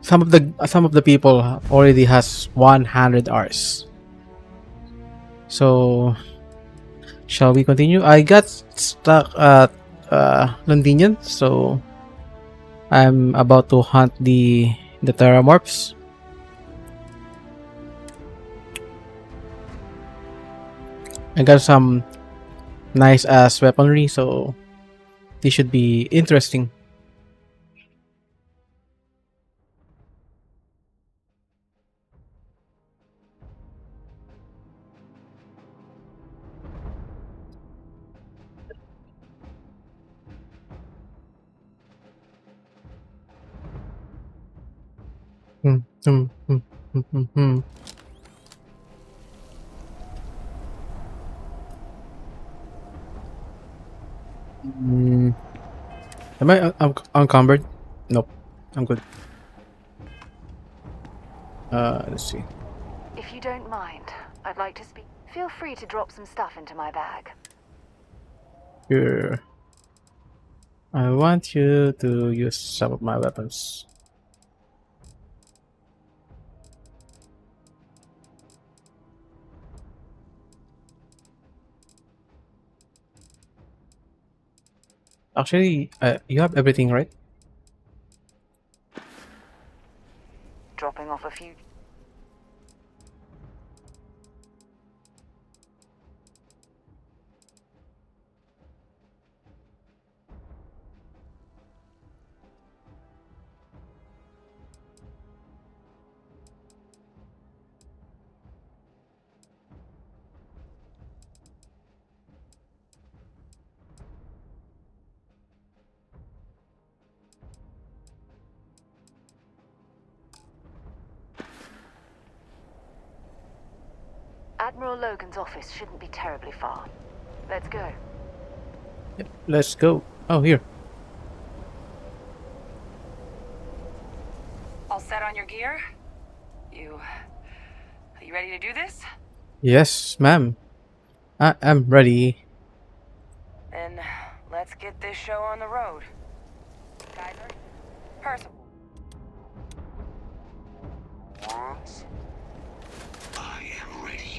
some of the people already has 100 hours. So shall we continue? I got stuck at Londinian, so I'm about to hunt the terramorphs. I got some nice ass weaponry, so this should be interesting. Hmm, hmm, hmm, hmm, hmm, hmm. Mm, am I uncumbered? Nope, I'm good. Let's see. If you don't mind, I'd like to speak. Feel free to drop some stuff into my bag. Here, I want you to use some of my weapons. Actually, you have everything, right? Dropping off a few. Admiral Logan's office shouldn't be terribly far. Let's go. Yep, let's go. Oh, here. All set on your gear? You... Are you ready to do this? Yes, ma'am. I am ready. Then let's get this show on the road. Kaiser? Percival. I am ready.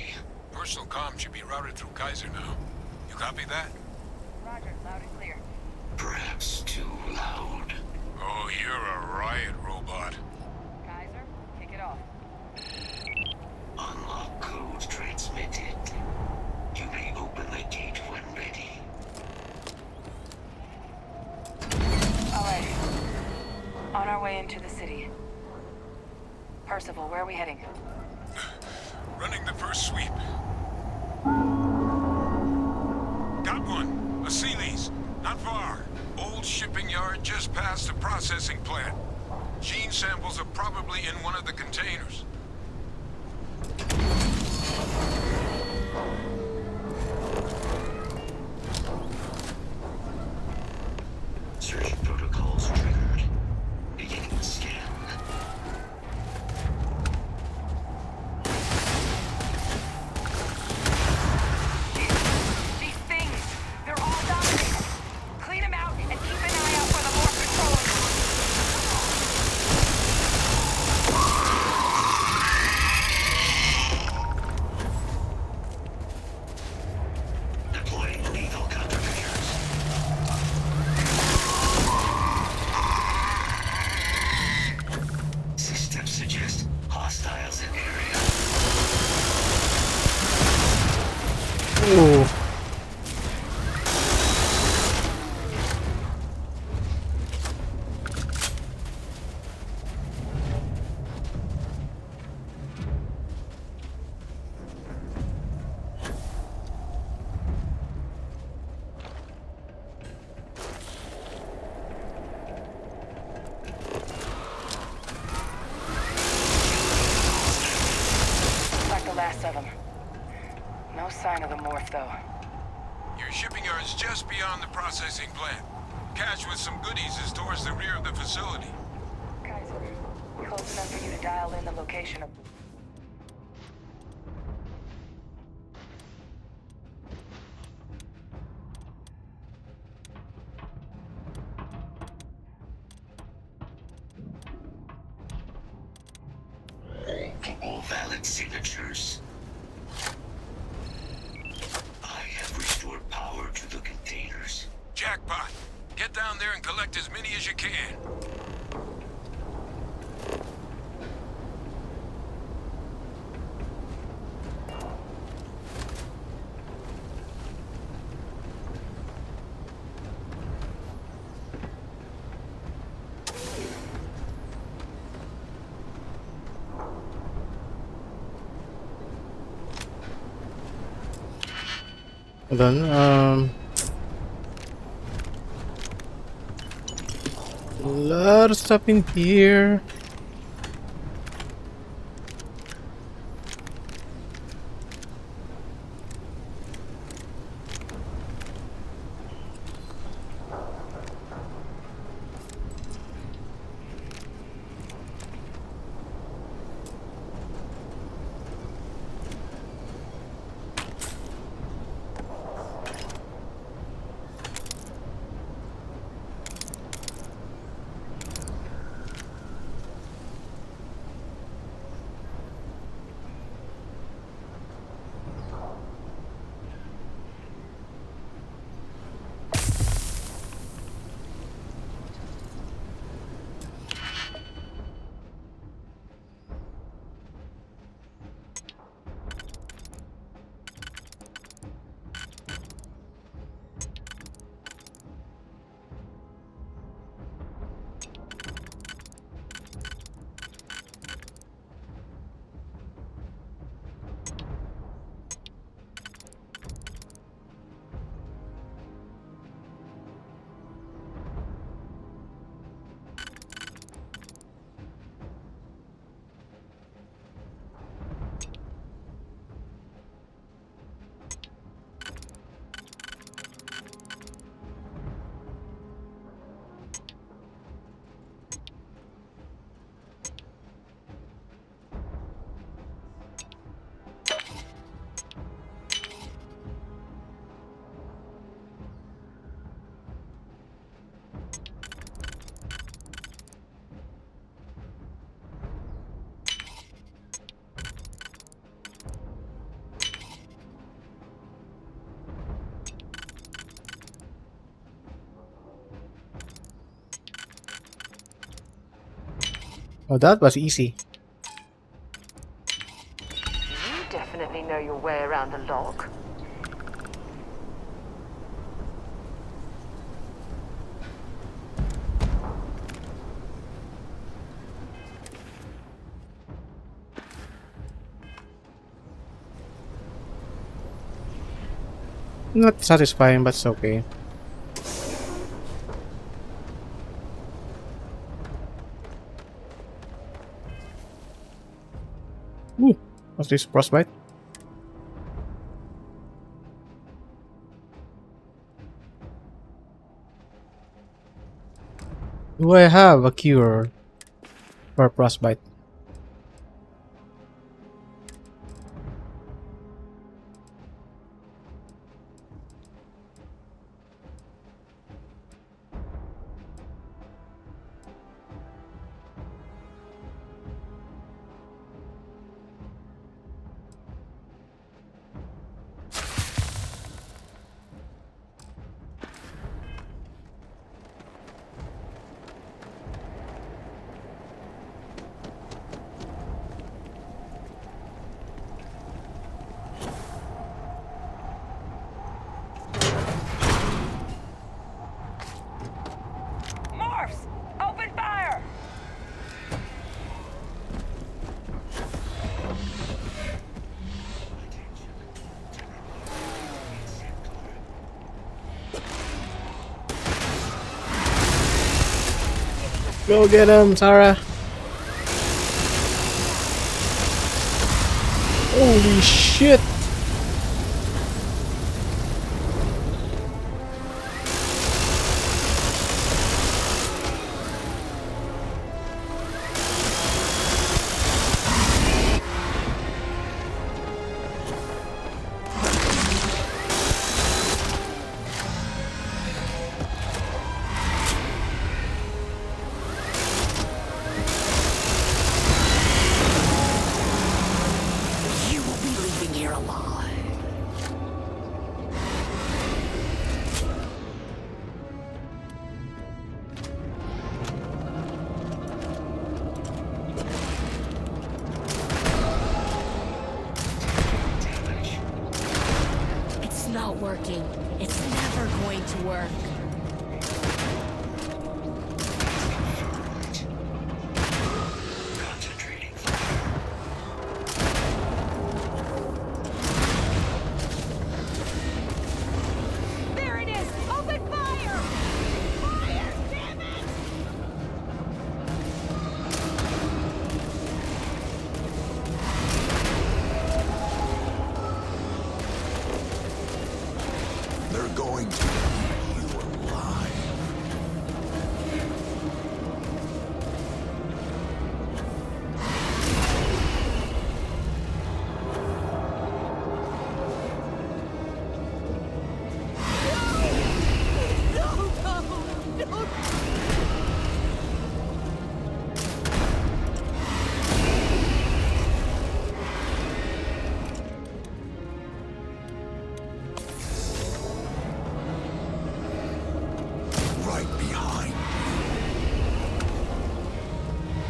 Personal comm should be routed through Kaiser now. You copy that? Roger, loud and clear. Perhaps too loud. Oh, you're a riot robot. Kaiser, kick it off. Unlock code transmitted. You may open the gate when ready. Alright. On our way into the city. Percival, where are we heading? Running the first sweep. Got one. A Sealy's. Not far. Old shipping yard just past the processing plant. Gene samples are probably in one of the containers. Search protocols triggered. Beginning scan. These things! They're all dominated! Clean them out and keep an eye out for the more patrols! Deploying lethal countermeasures. Systems suggest hostiles in area. Ooh. Like the last of them. No sign of the morph, though. Your shipping yard's just beyond the processing plant. Cache with some goodies is towards the rear of the facility. Kaiser, close enough for you to dial in the location of... tracking all valid signatures. I have restored power to the containers. Jackpot! Get down there and collect as many as you can. Hold on. A lot of stuff in here. Oh, that was easy. You definitely know your way around the lock. Not satisfying, but it's okay. Ooh, what's this? Frostbite? Do I have a cure for frostbite? Morphs! Open fire! Go get him, Sarah! Holy shit!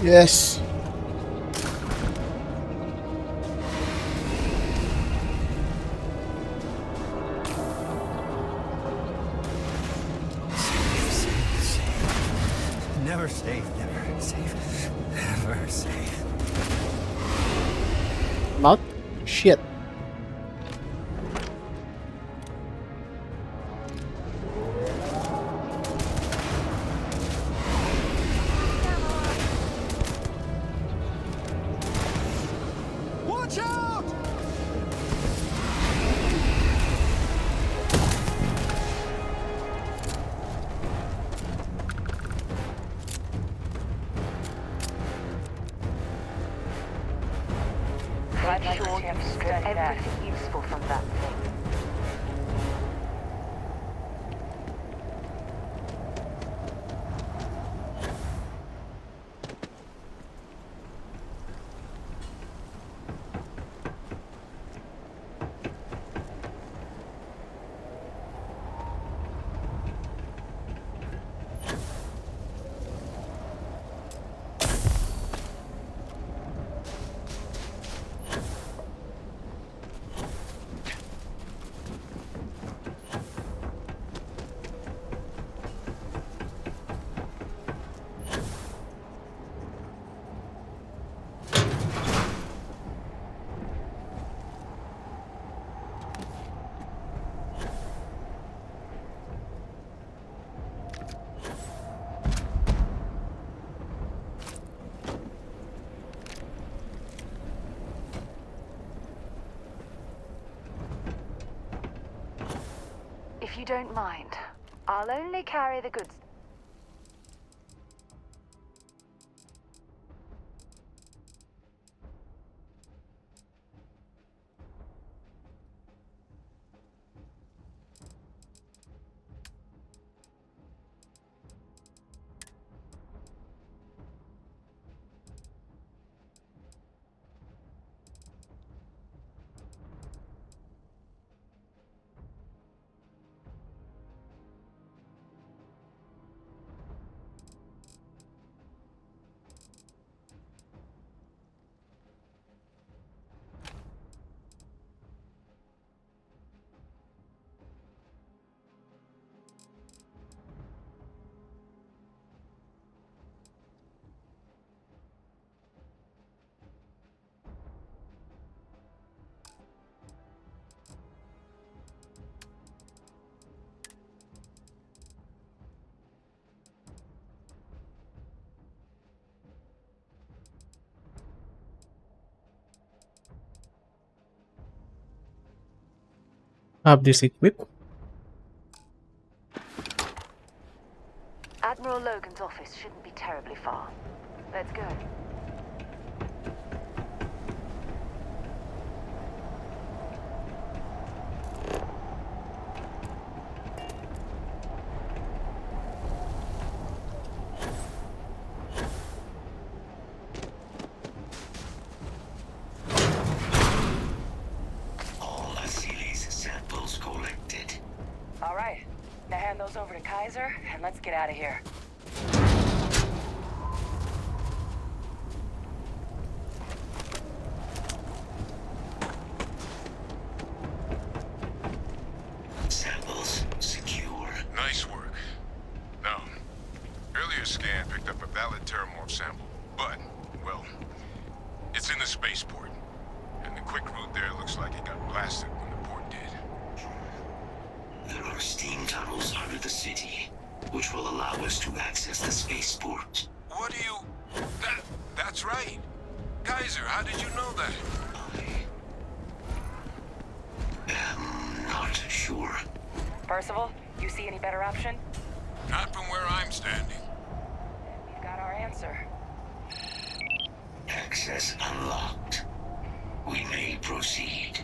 Yes. Never safe, never safe, never safe. Mount? Shit. Watch out! I'm sure you stripped everything useful from that thing. If you don't mind, I'll only carry the goods. Have this equipped. Admiral Logan's office shouldn't be terribly far. Let's go. All Achilles samples collected. All right. Now hand those over to Kaiser, and let's get out of here. Samples secure. Nice work. Now, earlier scan picked up a valid terramorph sample, but, well, it's in the spaceport. And the quick route there looks like it got blasted when the port did. There are steam tunnels under the city, which will allow us to access the spaceport. What do you... That's right. Kaiser, how did you know that? I am not sure. Percival, you see any better option? Not from where I'm standing. We've got our answer. Access unlocked. We may proceed.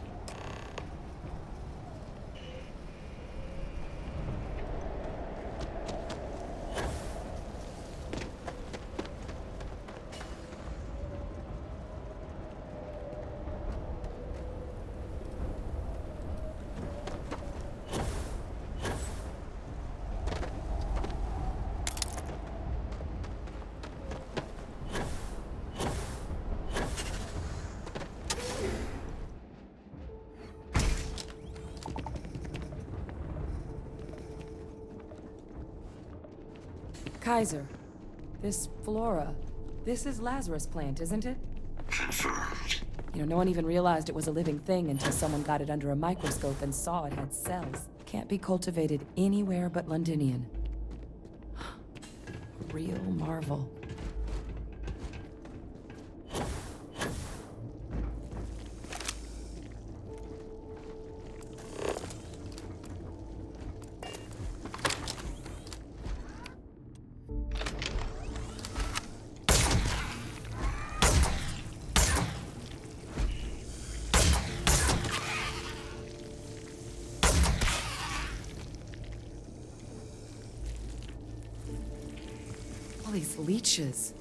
Kaiser, this flora, this is Lazarus plant, isn't it? Confirmed. You know, no one even realized it was a living thing until someone got it under a microscope and saw it had cells. Can't be cultivated anywhere but Londinian. Real marvel. These leeches.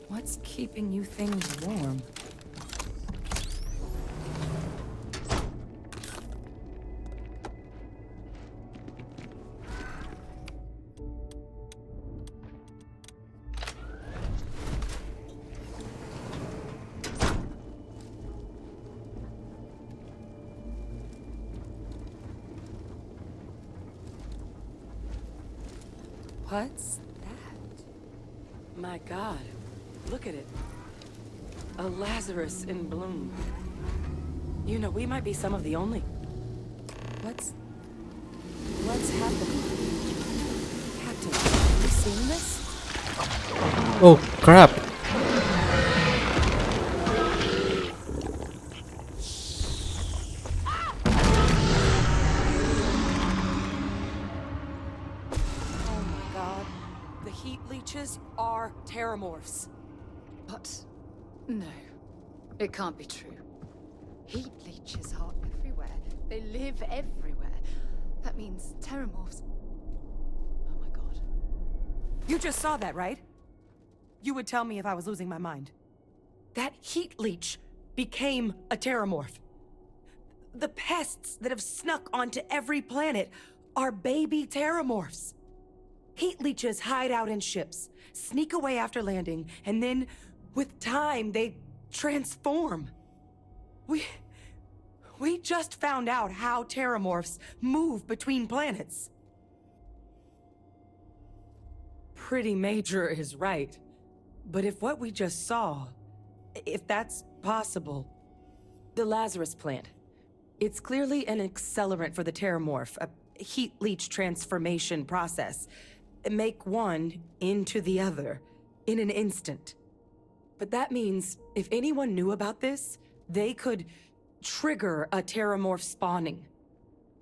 What's keeping you things warm? What's my God, look at it. A Lazarus in bloom. You know, we might be some of the only... What's happening? Captain, have you seen this? Oh, crap. Oh my God. The heat leeches are terramorphs. What? No. It can't be true. Heat leeches are everywhere. They live everywhere. That means terramorphs. Oh my God. You just saw that, right? You would tell me if I was losing my mind. That heat leech became a terramorph. The pests that have snuck onto every planet are baby terramorphs. Heat leeches hide out in ships, sneak away after landing, and then, with time, they transform. We just found out how terramorphs move between planets. Pretty Major is right. But if what we just saw, if that's possible, the Lazarus plant, it's clearly an accelerant for the terramorph, a heat leech transformation process. Make one into the other in an instant. But that means if anyone knew about this, they could trigger a terramorph spawning.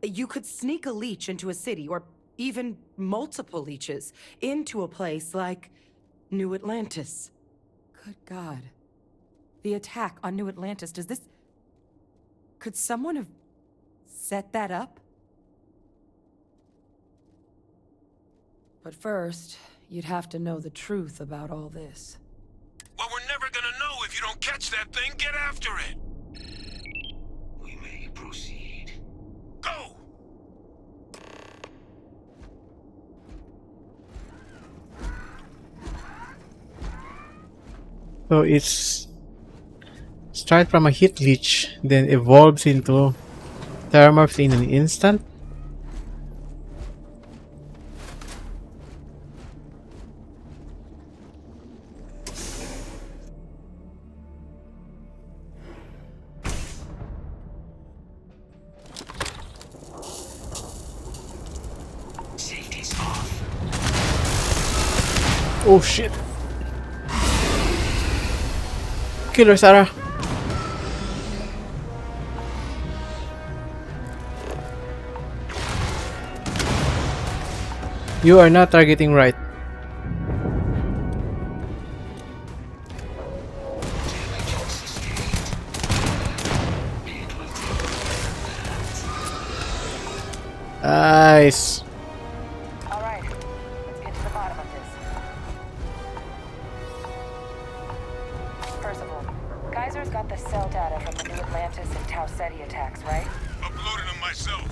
You could sneak a leech into a city, or even multiple leeches, into a place like New Atlantis. Good God. The attack on New Atlantis, does this... Could someone have set that up? But first, you'd have to know the truth about all this. Well, we're never gonna know if you don't catch that thing. Get after it. We may proceed. Go! So it's start from a heat leech, then evolves into terramorphs in an instant. Safety's off. Oh shit! Kill her, Sarah. You are not targeting right. Nice. All right, let's get to the bottom of this. First of all, Kaiser's got the cell data from the New Atlantis and Tau Ceti attacks, right? Uploaded them myself.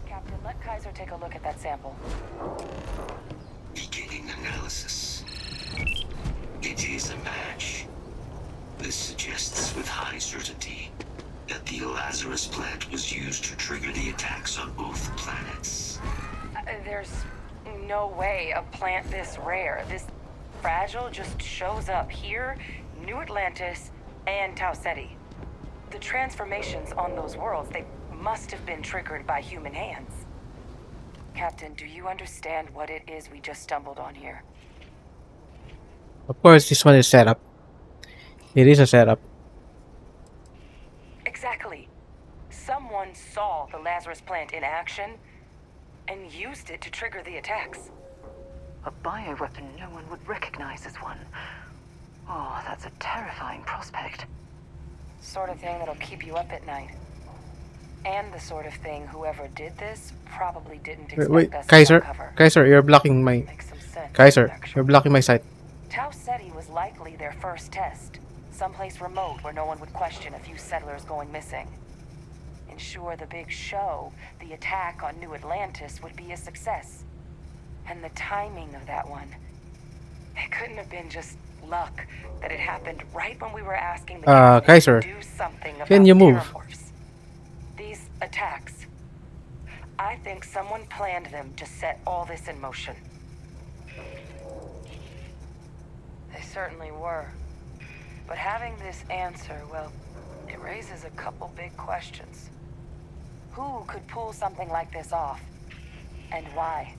Captain, let Kaiser take a look at that sample. Beginning analysis. It is a match. This suggests with high certainty that the Lazarus plant was used to trigger the attacks on both planets. There's no way a plant this rare, this fragile, just shows up here, New Atlantis, and Tau Ceti. The transformations on those worlds, they must have been triggered by human hands. Captain, do you understand what it is we just stumbled on here? Of course, this one is set up. It is a setup. Exactly. Someone saw the Lazarus plant in action and used it to trigger the attacks. A bioweapon no one would recognize as one. Oh, that's a terrifying prospect. Sort of thing that'll keep you up at night. And the sort of thing whoever did this probably didn't expect Wait, us Kaiser, to uncover. Kaiser, you're blocking my. Makes some sense. Kaiser, actually. you're blocking my sight. Tau Ceti was likely their first test. Someplace remote where no one would question a few settlers going missing. Ensure the big show, the attack on New Atlantis, would be a success. And the timing of that one, it couldn't have been just luck that it happened right when we were asking the government Kaiser, to do something about can you move? terramorphs. These attacks, I think someone planned them to set all this in motion. They certainly were. But having this answer, well, it raises a couple big questions. Who could pull something like this off? And why?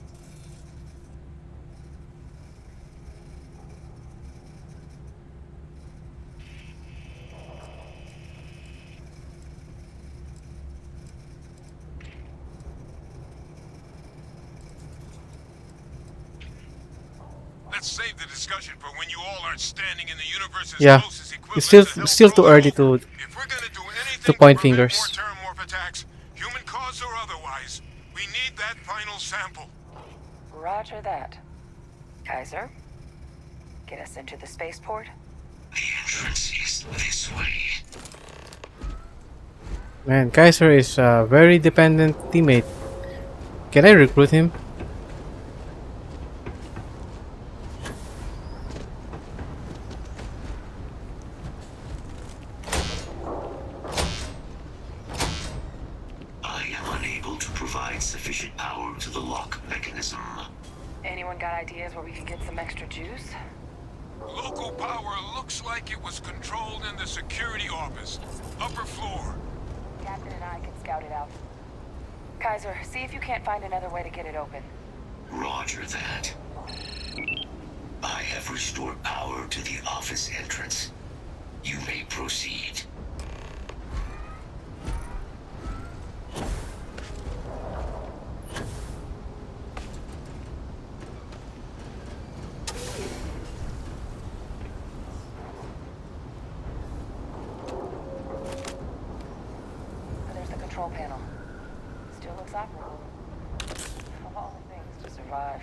Let's save the discussion for when you all aren't standing in the universe's Yeah, closest equivalent it's still to help still too throw it early over. to If we're gonna do anything point prevent fingers. more terramorph attacks, human caused or otherwise, we need that final sample. Roger that. Kaiser, get us into the spaceport? The entrance is this way. Man, Kaiser is a very dependent teammate. Can I recruit him? I am unable to provide sufficient power to the lock mechanism. Anyone got ideas where we could get some extra juice? Local power looks like it was controlled in the security office, upper floor. Captain and I can scout it out. Kaiser, see if you can't find another way to get it open. Roger that. I have restored power to the office entrance. You may proceed. There's the control panel. Still looks operable. Of all the things to survive.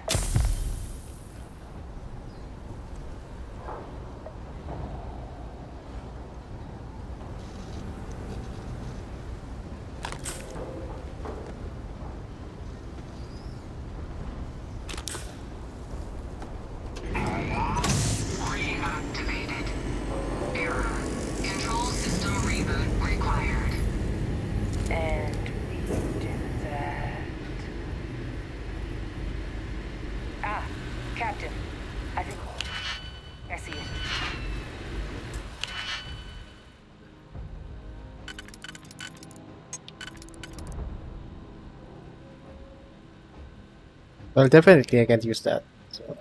Reactivated. Error. Control system reboot required. And we do that. Ah, Captain. I think I see it. Well, definitely I can't use that. So.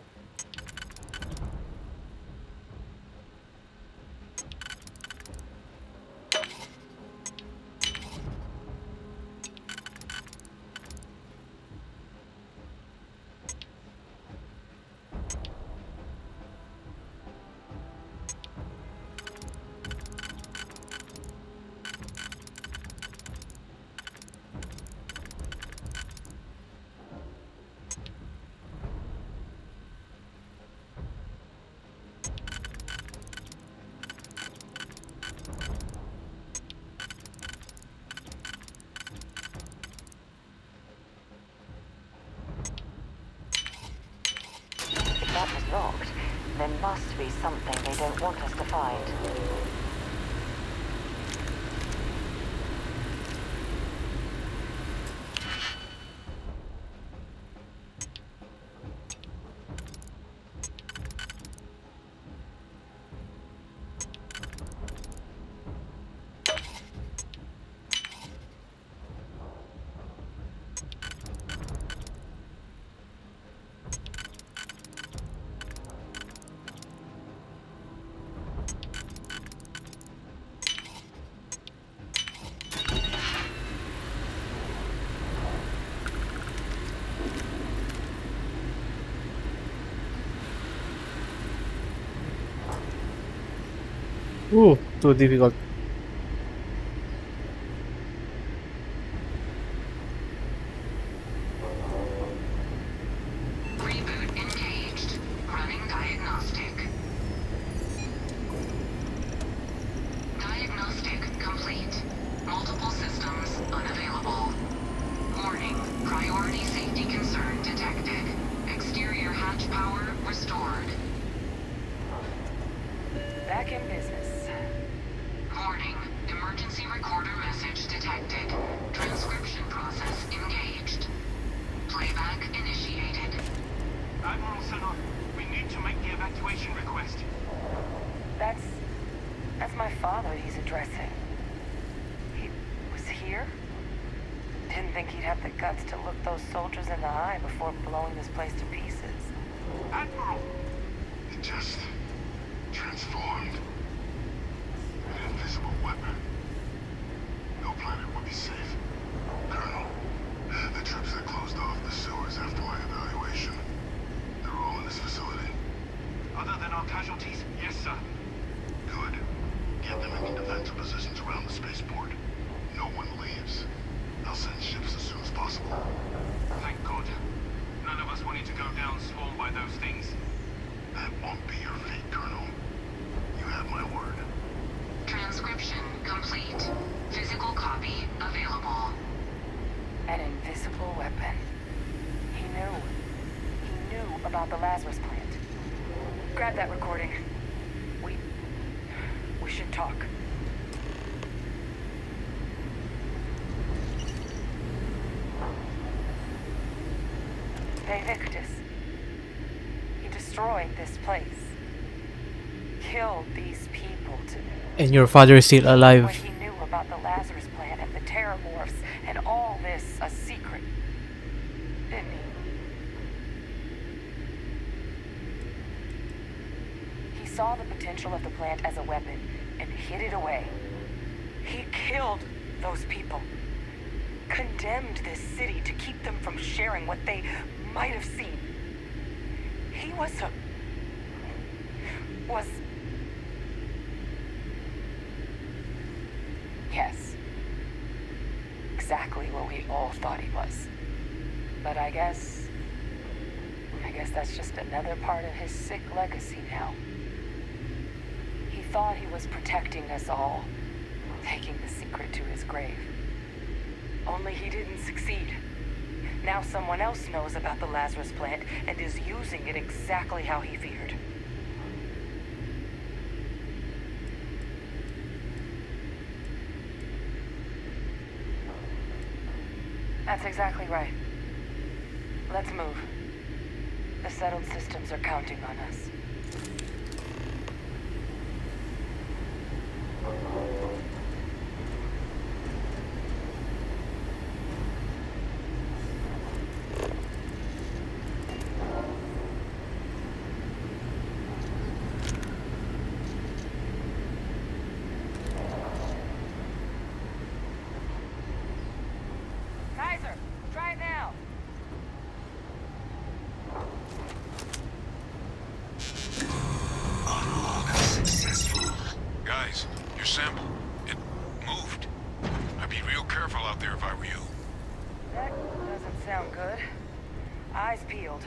If that was locked, there must be something they don't want us to find. Ooh, too difficult. Reboot engaged. Running diagnostic. Diagnostic complete. Multiple systems unavailable. Warning. Priority safety concern detected. Exterior hatch power restored. Back in business. Warning. Emergency recorder message detected. Transcription process engaged. Playback initiated. Admiral Senor, we need to make the evacuation request. That's my father he's addressing. He was here? Didn't think he'd have the guts to look those soldiers in the eye before blowing this place to pieces. Admiral! It just transformed. An invisible weapon. No planet would be safe. Colonel, the troops that closed off the sewers after my evaluation, they're all in this facility. Other than our casualties, yes, sir. Good. Get them into defensive positions around the spaceport. No one leaves. I'll send ships as soon as possible. Thank God. None of us wanted to go down swarmed by those things. That won't be your fate, Colonel. You have my word. Transcription complete. Physical copy available. An invisible weapon. He knew about the Lazarus plant. Grab that recording. We should talk. Hey, Victus. He destroyed this place. Killed these people to... And your father is still What alive. he knew about the Lazarus plant and the Terramorphs and all this a secret. Didn't he? He saw the potential of the plant as a weapon and hid it away. He killed those people. Condemned this city to keep them from sharing what they might have seen. He was yes. Exactly what we all thought he was. But I guess that's just another part of his sick legacy now. He thought he was protecting us all, taking the secret to his grave. Only he didn't succeed. Now someone else knows about the Lazarus plant and is using it exactly how he feared. That's exactly right. Let's move. The settled systems are counting on us. Kaiser, try it now. Unlock successful. Guys, your sample, it moved. I'd be real careful out there if I were you. That doesn't sound good. Eyes peeled.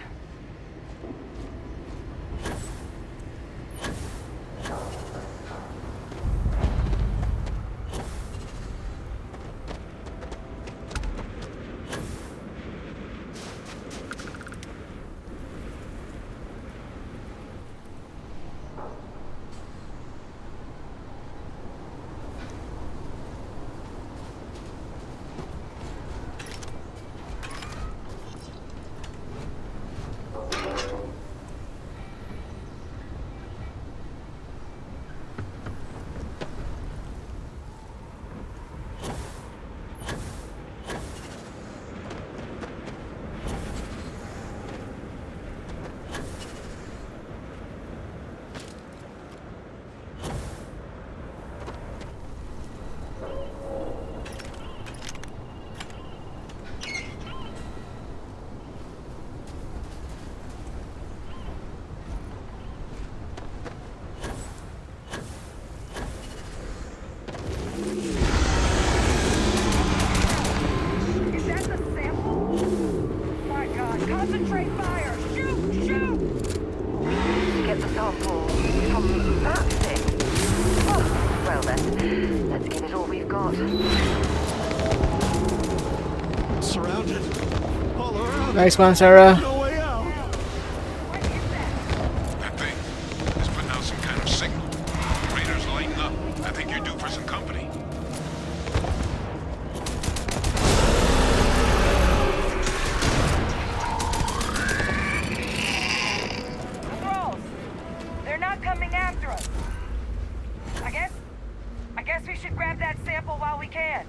Let's give it all we've got. Surrounded. All around. Nice one, Sarah. No way out. That thing is putting out some kind of signal. Radar's lighting up. I think you're due for some company. Patrols! They're not coming after us. I guess we should grab that sample while we can.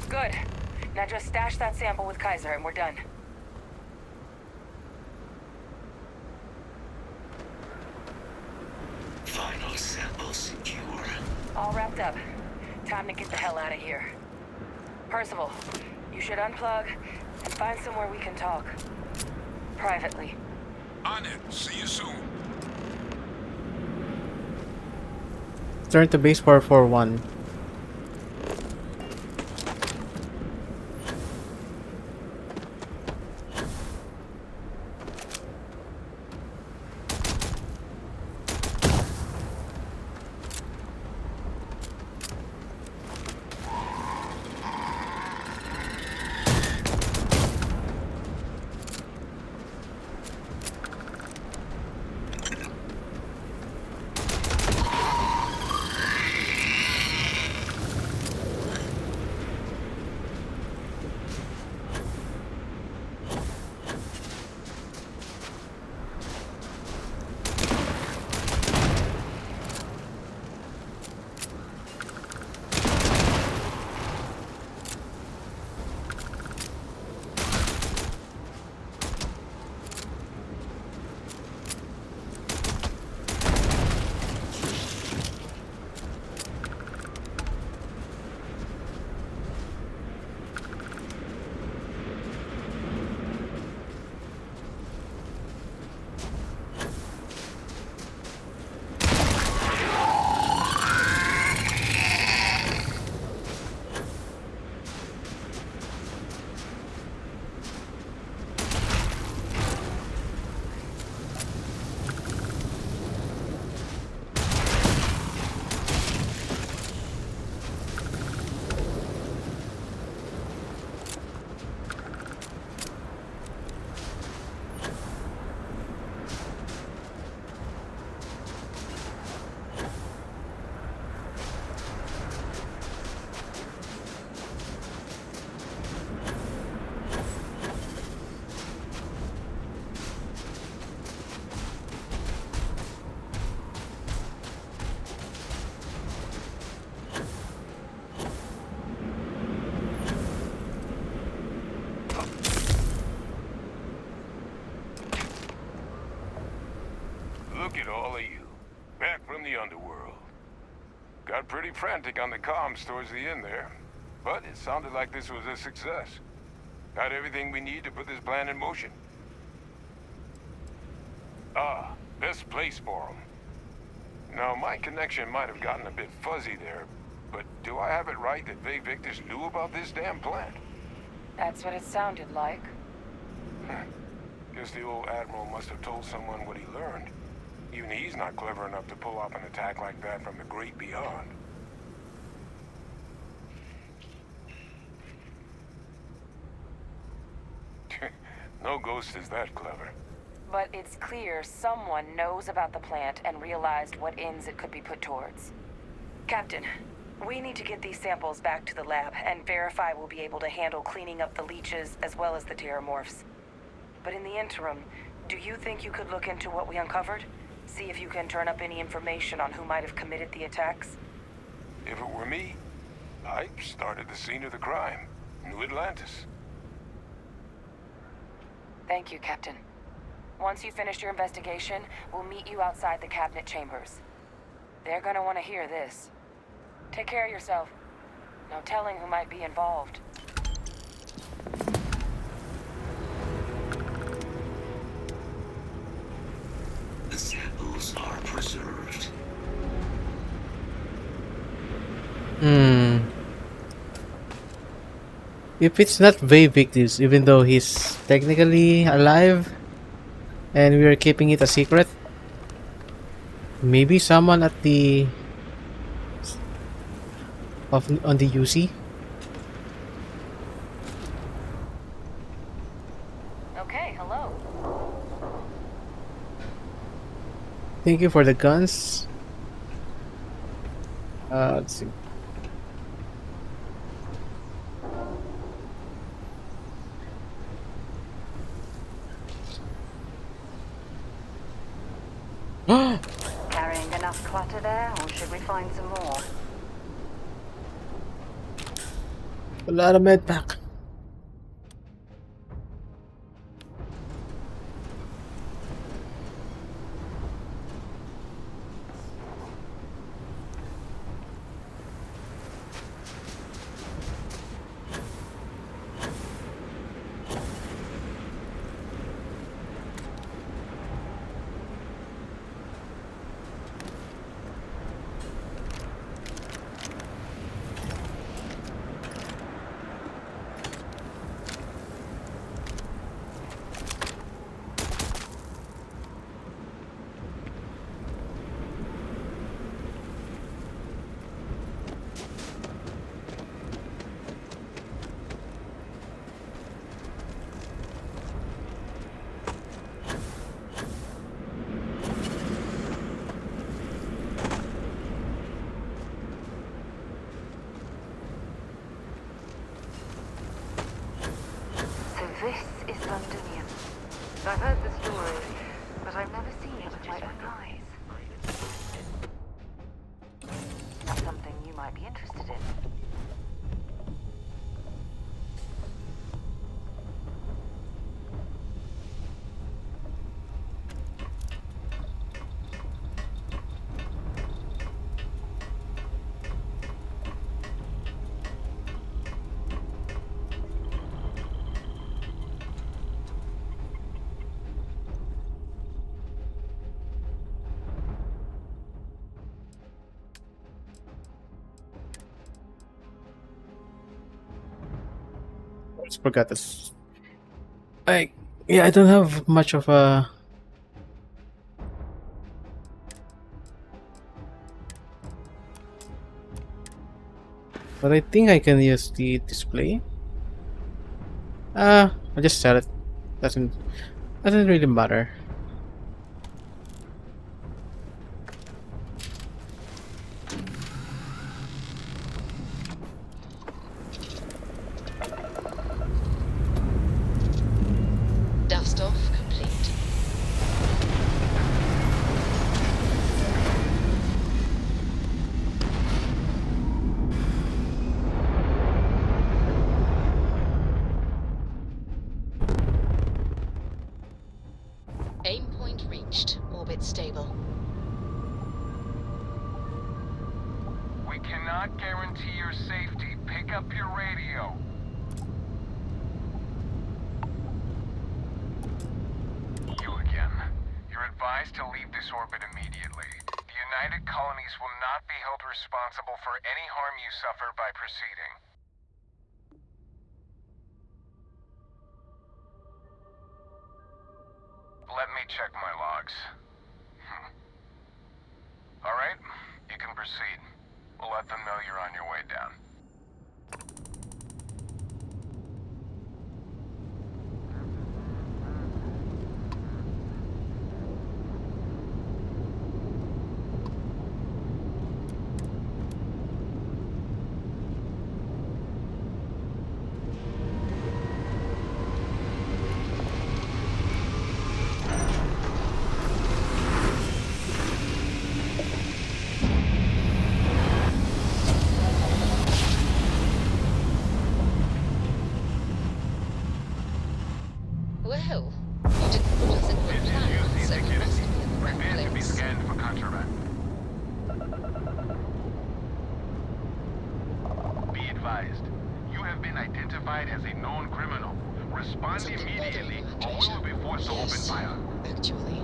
Good. Now just stash that sample with Kaiser and we're done. Final sample secure. All wrapped up. Time to get the hell out of here. Percival, you should unplug and find somewhere we can talk. Privately. On it. See you soon. Turn to base 441. Look at all of you. Back from the underworld. Got pretty frantic on the comms towards the end there. But it sounded like this was a success. Got everything we need to put this plan in motion. Ah, best place for them. Now, my connection might have gotten a bit fuzzy there, but do I have it right that Vay Victus knew about this damn plant? That's what it sounded like. Guess the old Admiral must have told someone what he learned. Even he's not clever enough to pull off an attack like that from the great beyond. No ghost is that clever. But it's clear someone knows about the plant and realized what ends it could be put towards. Captain, we need to get these samples back to the lab and verify we'll be able to handle cleaning up the leeches as well as the terramorphs. But in the interim, do you think you could look into what we uncovered? See if you can turn up any information on who might have committed the attacks? If it were me, I'd start at the scene of the crime, New Atlantis. Thank you, Captain. Once you've finished your investigation, we'll meet you outside the cabinet chambers. They're gonna want to hear this. Take care of yourself. No telling who might be involved. The samples are preserved. If it's not Vay Victus, even though he's technically alive and we're keeping it a secret, maybe someone at the on the UC. Okay, hello. Thank you for the guns. Let's see. A Carrying enough clutter there, or should we find some more? lot of med pack. So this is Londonium. I've heard the story, but I've never seen it with my own eyes. That's something you might be interested in. I just forgot this. I don't have much of a. But I think I can use the display. I'll just sell it. Doesn't really matter. Dust off complete. Aim point reached. Orbit stable. We cannot guarantee your safety. Pick up your radio. You again. You're advised to leave this orbit immediately. The United Colonies will not be held responsible for any harm you suffer by proceeding. Let me check my logs. All right, you can proceed. We'll let them know you're on your way down. Well, you didn't put us in your This is plan, UC so we must security. be in the right Prepare to be place. scanned for contraband. Be advised, you have been identified as a known criminal. Respond Something immediately, bothering you, or we will be forced to open Yes, fire. actually.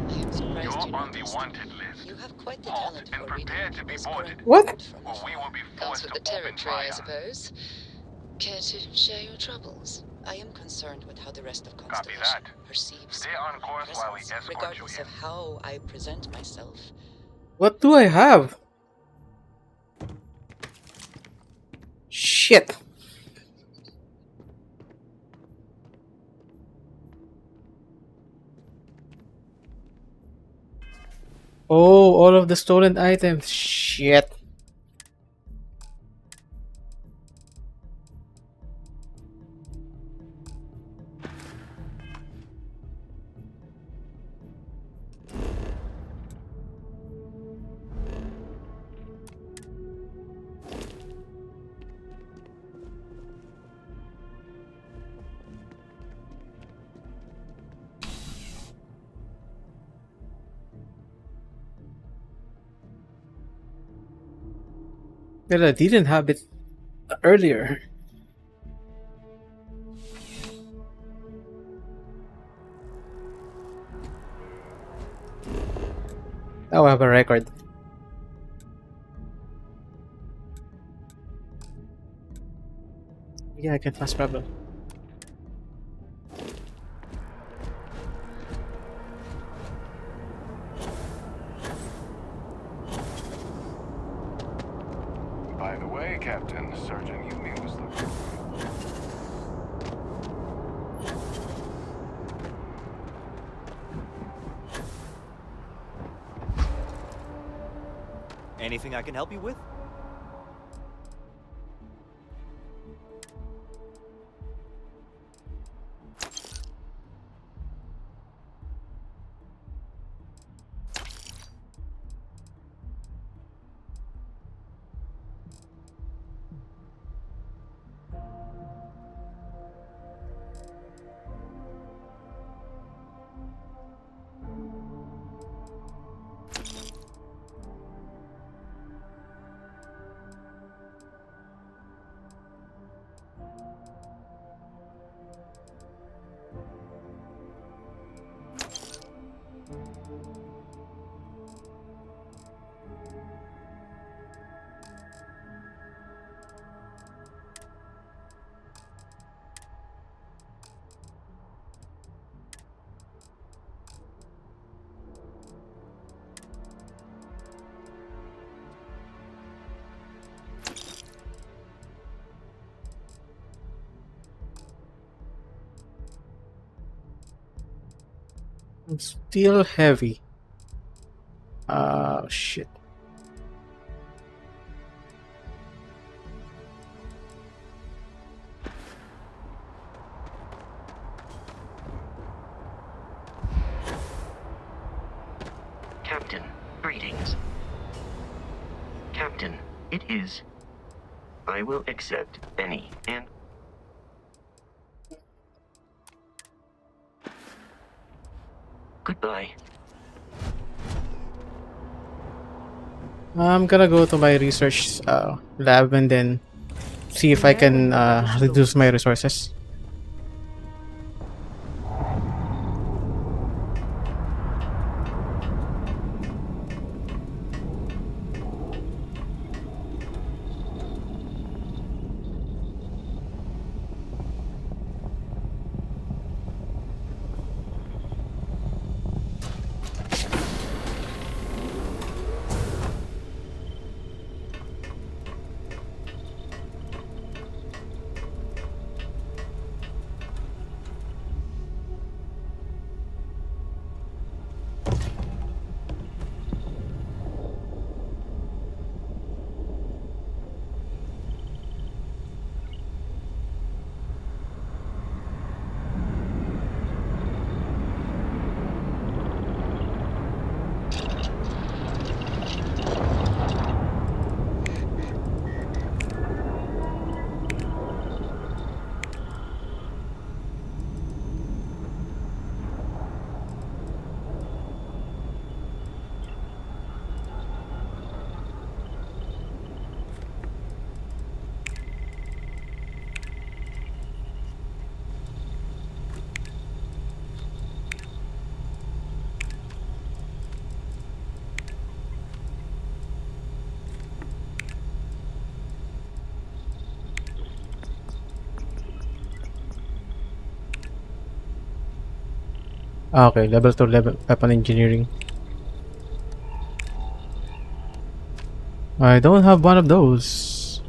I am surprised You're you on the noticed. wanted list. You have quite the Halt talent and for reading prepare to be people's boarded. current What? mood from Or we afar. will be Comes forced with to the open territory, I fire. suppose. Care to share your troubles? I am concerned with how the rest of Copy Constellation that. perceives Stay on my course while we presence, escort you regardless in. of how I present myself. What do I have? Shit. Oh, all of the stolen items. Shit. Well, I didn't have it earlier. Now I have a record. Yeah, I can fast travel. By the way, Captain, Sergeant Yumi was looking for you. Anything I can help you with? I'm still heavy. Shit. Captain, greetings. Captain, it is. I will accept any and... Goodbye. I'm gonna go to my research lab and then see if I can reduce my resources. Okay, level 2 level weapon engineering. I don't have one of those.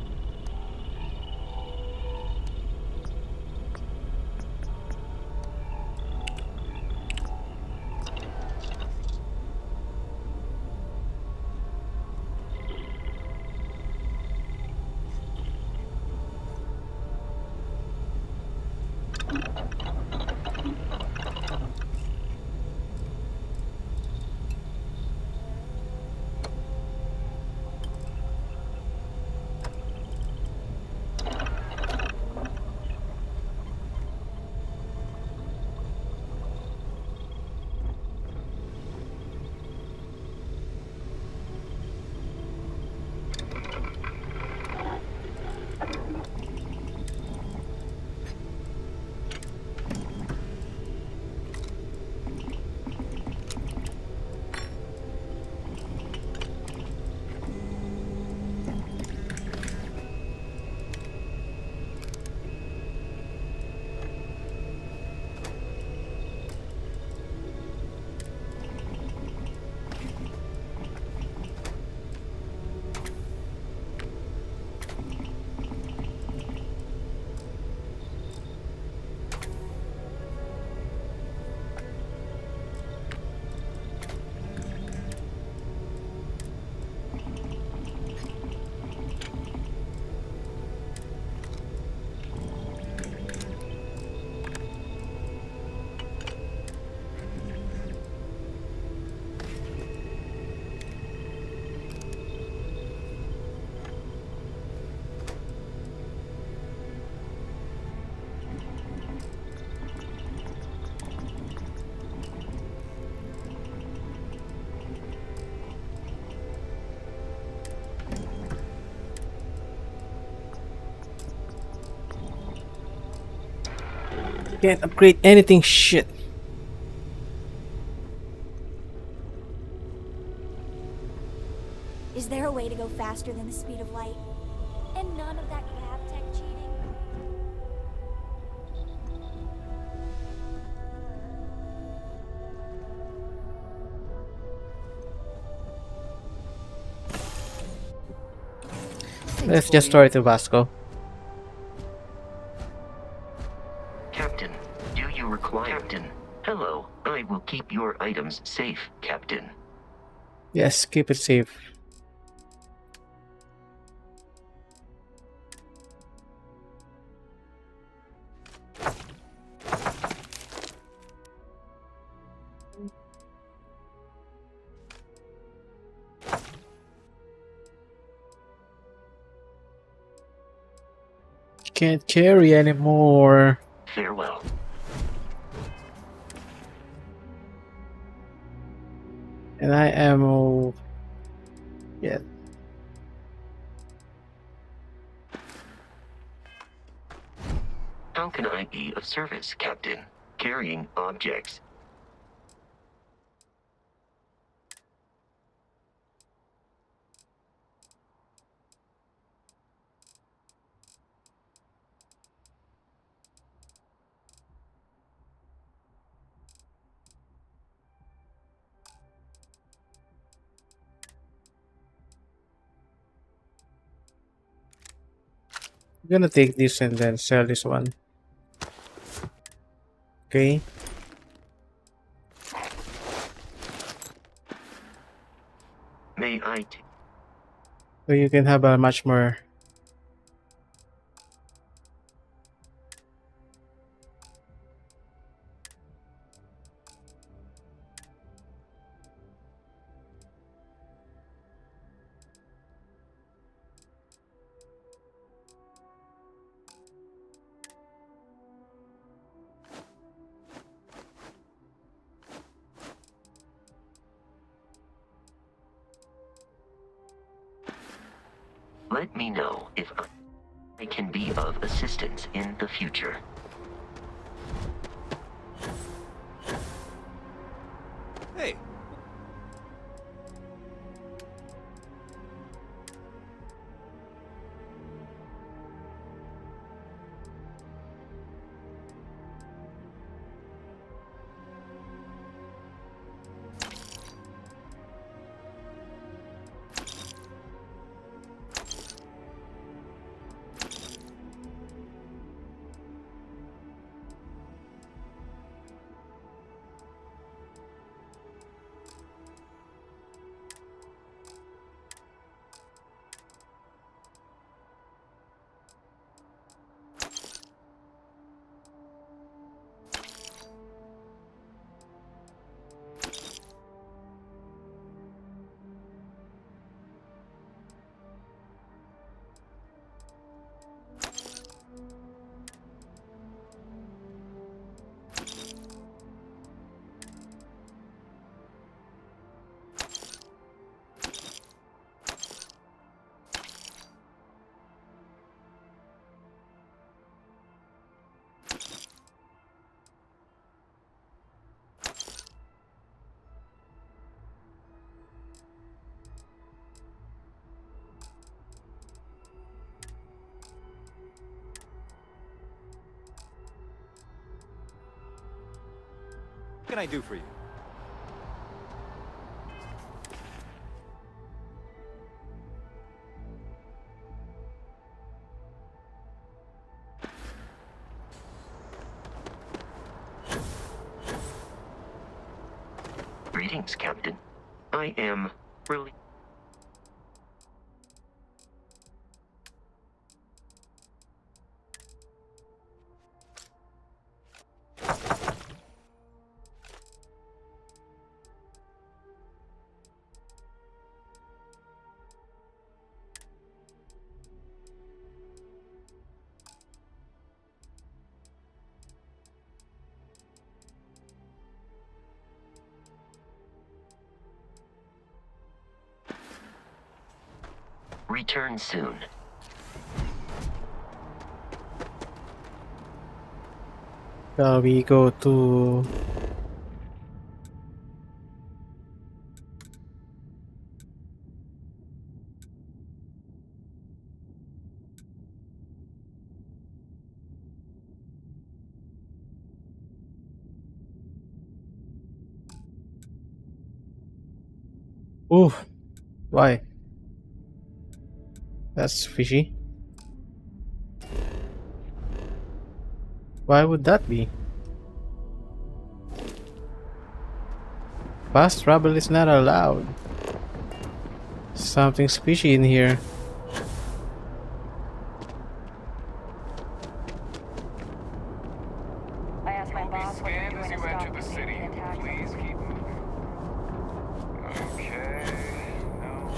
Can't upgrade anything. Shit. Is there a way to go faster than the speed of light? And none of that grav tech cheating? Let's just throw it to Vasco. Captain, do you require... Captain, hello. I will keep your items safe, Captain. Yes, keep it safe. Can't carry anymore. Farewell. And I am... yeah. How can I be of service, Captain? Carrying objects. I'm gonna take this and then sell this one. Okay. May I So you can have a much more... let me know if I can be of assistance in the future. Hey, what can I do for you? Greetings, Captain. I am really... Return soon. Shall we go to... Ooh, why? That's fishy. Why would that be? Fast travel is not allowed. Something fishy in here. I asked my You'll be boss what they're scanned doing as to you stop enter the the city. Canadian attacks. Please keep moving. Okay. No.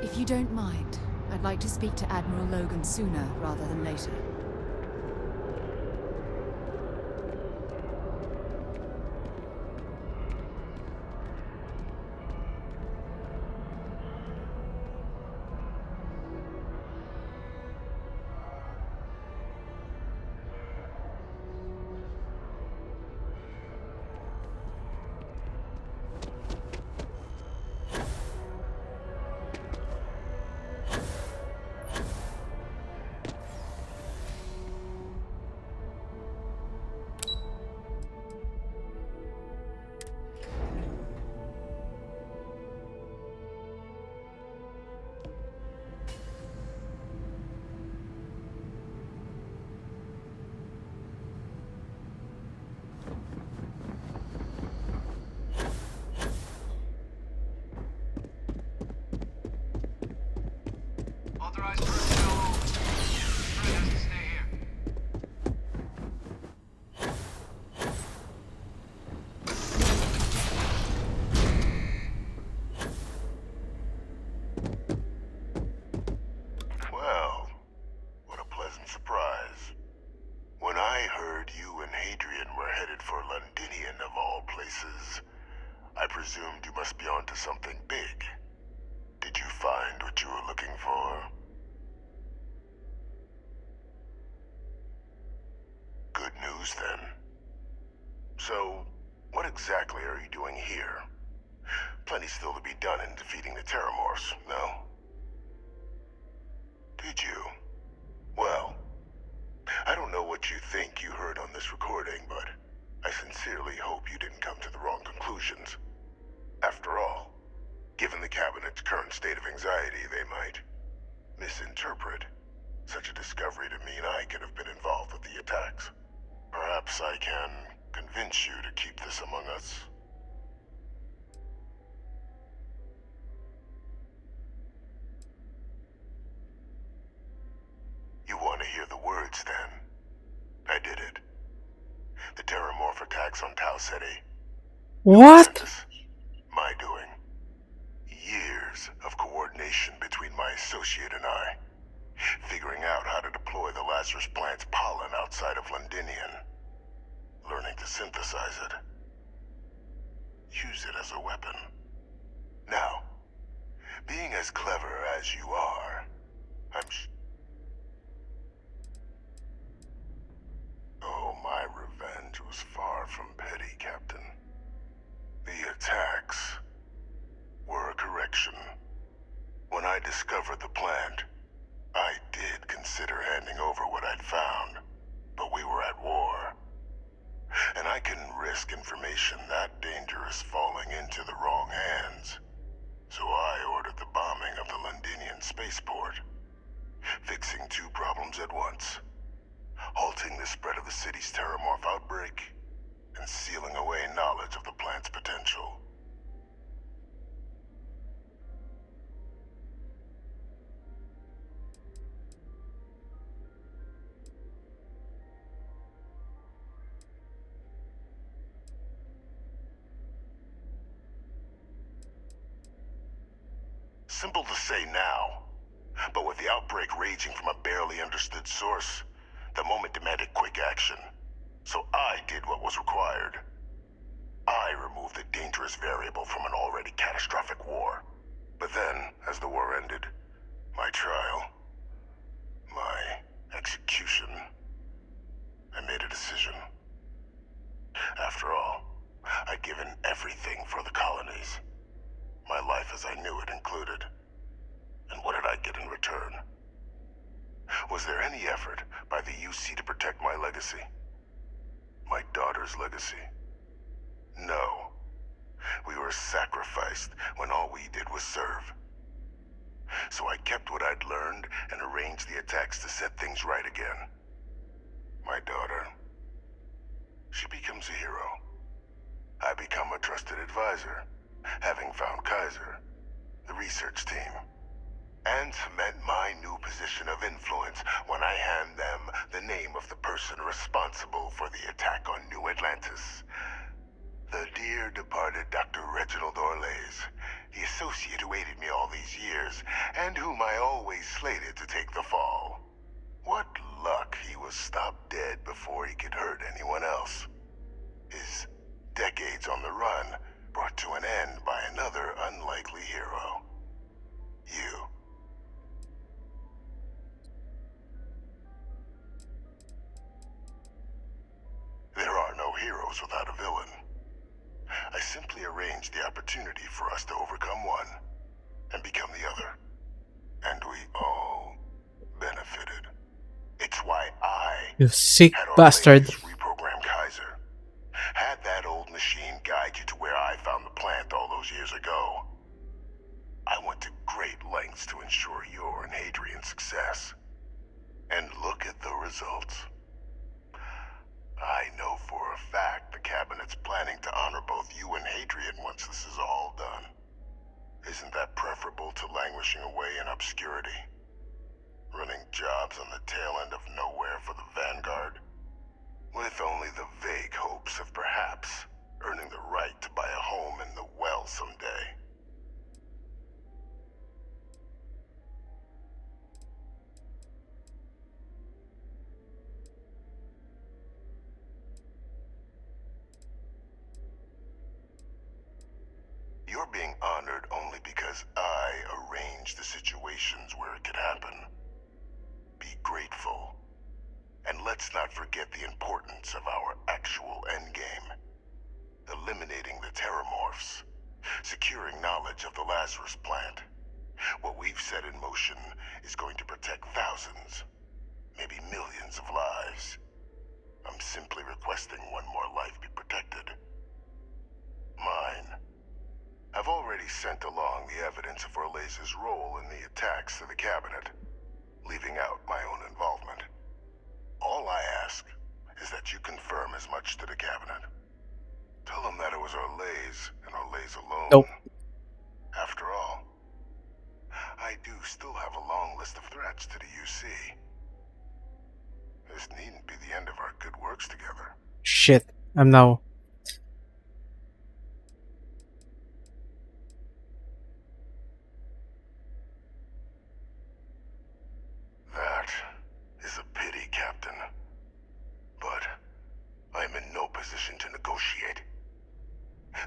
If you don't mind, I'd like to speak to Admiral Logan sooner rather than later. Authorized personnel. Threat has to stay here. Well, what a pleasant surprise. When I heard you and Hadrian were headed for Londinian of all places, I presumed you must be onto something big. Did you find what you were looking for? Good news, then. So, what exactly are you doing here? Plenty still to be done in defeating the Terramorphs, no? Did you? Well, I don't know what you think you heard on this recording, but I sincerely hope you didn't come to the wrong conclusions. After all, given the Cabinet's current state of anxiety, they might misinterpret such a discovery to mean I could have been involved with the attacks. Perhaps I can convince you to keep this among us. You want to hear the words, then? I did it. The Terramorph attacks on Tau City. What? My doing. Years of coordination between my associate and I. Figuring out how to deploy the Lazarus plant's pollen outside of Londinian. Learning to synthesize it. Use it as a weapon. Now, being as clever as you are, Oh, my revenge was far from petty, Captain. The attacks were a correction. When I discovered the plant, I did consider handing over what I'd found, but we were at war. And I couldn't risk information that dangerous falling into the wrong hands. So I ordered the bombing of the Londinian spaceport, fixing two problems at once. Halting the spread of the city's Terramorph outbreak, and sealing away knowledge of the plant's potential. Simple to say now. But with the outbreak raging from a barely understood source, the moment demanded quick action. So I did what was required. I removed a dangerous variable from an already catastrophic war. But then, as the war ended, my trial, my execution, I made a decision. After all, I'd given everything for the colonies. My life as I knew it included. And what did I get in return? Was there any effort by the UC to protect my legacy? My daughter's legacy? No. We were sacrificed when all we did was serve. So I kept what I'd learned and arranged the attacks to set things right again. My daughter, she becomes a hero. I become a trusted advisor, having found Kaiser, the research team, and cement my new position of influence when I hand them the name of the person responsible for the attack on New Atlantis. The dear departed Dr. Reginald Orlays, the associate who aided me all these years, and whom I always slated to take the fall. What luck he was stopped dead before he could hurt anyone else. His decades on the run brought to an end by another unlikely hero. You. There are no heroes without a villain. I simply arranged the opportunity for us to overcome one and become the other. And we all benefited. It's why I You sick had bastard. Orlays reprogram Kaiser. Had that old machine guide you to where I found the plant all those years ago. I went to great lengths to ensure your and Hadrian's success. And look at the results. I know for a fact the Cabinet's planning to honor both you and Hadrian once this is all done. Isn't that preferable to languishing away in obscurity? Running jobs on the tail end of nowhere for the Vanguard? With only the vague hopes of perhaps earning the right to buy a home in the well someday. You're being honored only because I arranged the situations where it could happen. Be grateful. And let's not forget the importance of our actual endgame. Eliminating the Terramorphs. Securing knowledge of the Lazarus plant. What we've set in motion is going to protect thousands, maybe millions of lives. I'm simply requesting one more life be protected. Mine. I've already sent along the evidence of Orlays' role in the attacks to the Cabinet, leaving out my own involvement. All I ask is that you confirm as much to the Cabinet. Tell them that it was Orlays and Orlays alone. Nope. After all, I do still have a long list of threats to the UC. This needn't be the end of our good works together. Shit. I'm now. That is a pity, Captain. But I'm in no position to negotiate.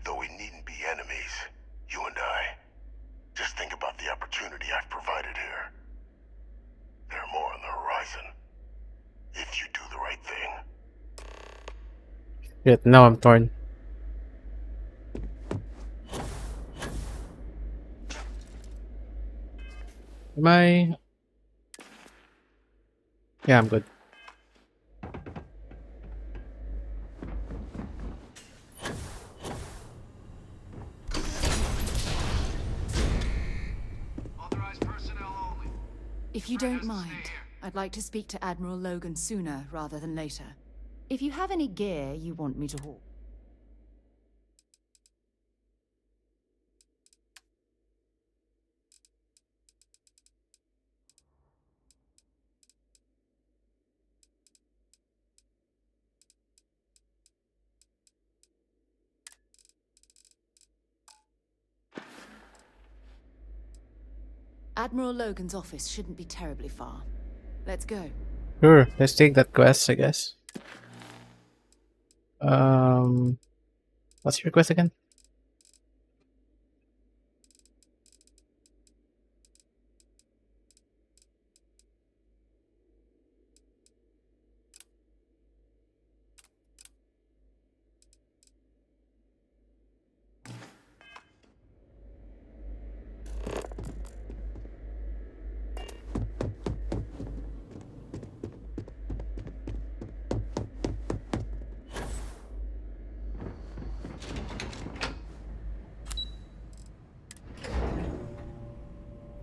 Though we needn't be enemies, you and I. Just think about the opportunity I've provided here. There are more on the horizon. If you do the right thing. Shit, now I'm torn. Am I? Yeah, I'm good. Authorized personnel only. If you don't mind, I'd like to speak to Admiral Logan sooner rather than later. If you have any gear you want me to haul. Admiral Logan's office shouldn't be terribly far. Let's go. Sure, let's take that quest, I guess. What's your quest again?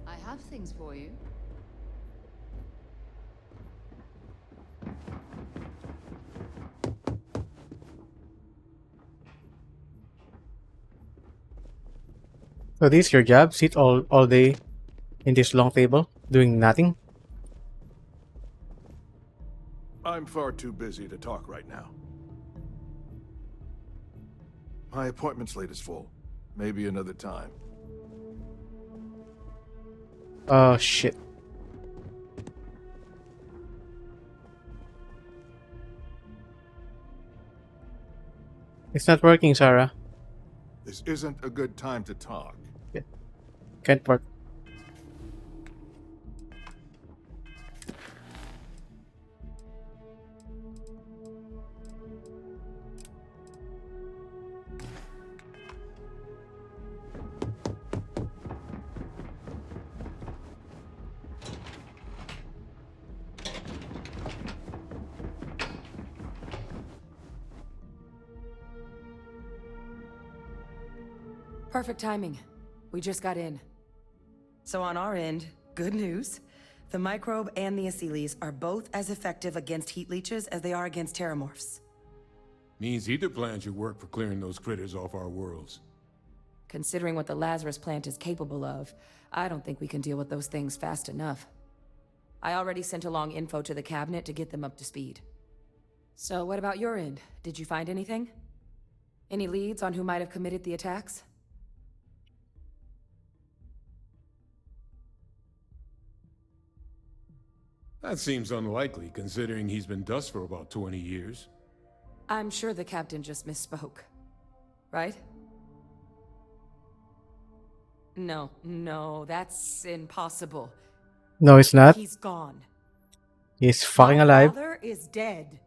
I have things for you. So this is your job? Sit all day in this long table, doing nothing? I'm far too busy to talk right now. My appointment slate is full. Maybe another time. Oh shit. It's not working, Sarah. This isn't a good time to talk. Yeah. Can't work. Perfect timing. We just got in. So on our end, good news. The microbe and the acyles are both as effective against heat leeches as they are against terramorphs. Means either plan should work for clearing those critters off our worlds. Considering what the Lazarus plant is capable of, I don't think we can deal with those things fast enough. I already sent along info to the cabinet to get them up to speed. So what about your end? Did you find anything? Any leads on who might have committed the attacks? That seems unlikely, considering he's been dust for about 20 years. I'm sure the captain just misspoke. Right? No, that's impossible. No, it's not. He's gone. He's fucking My alive. father is dead.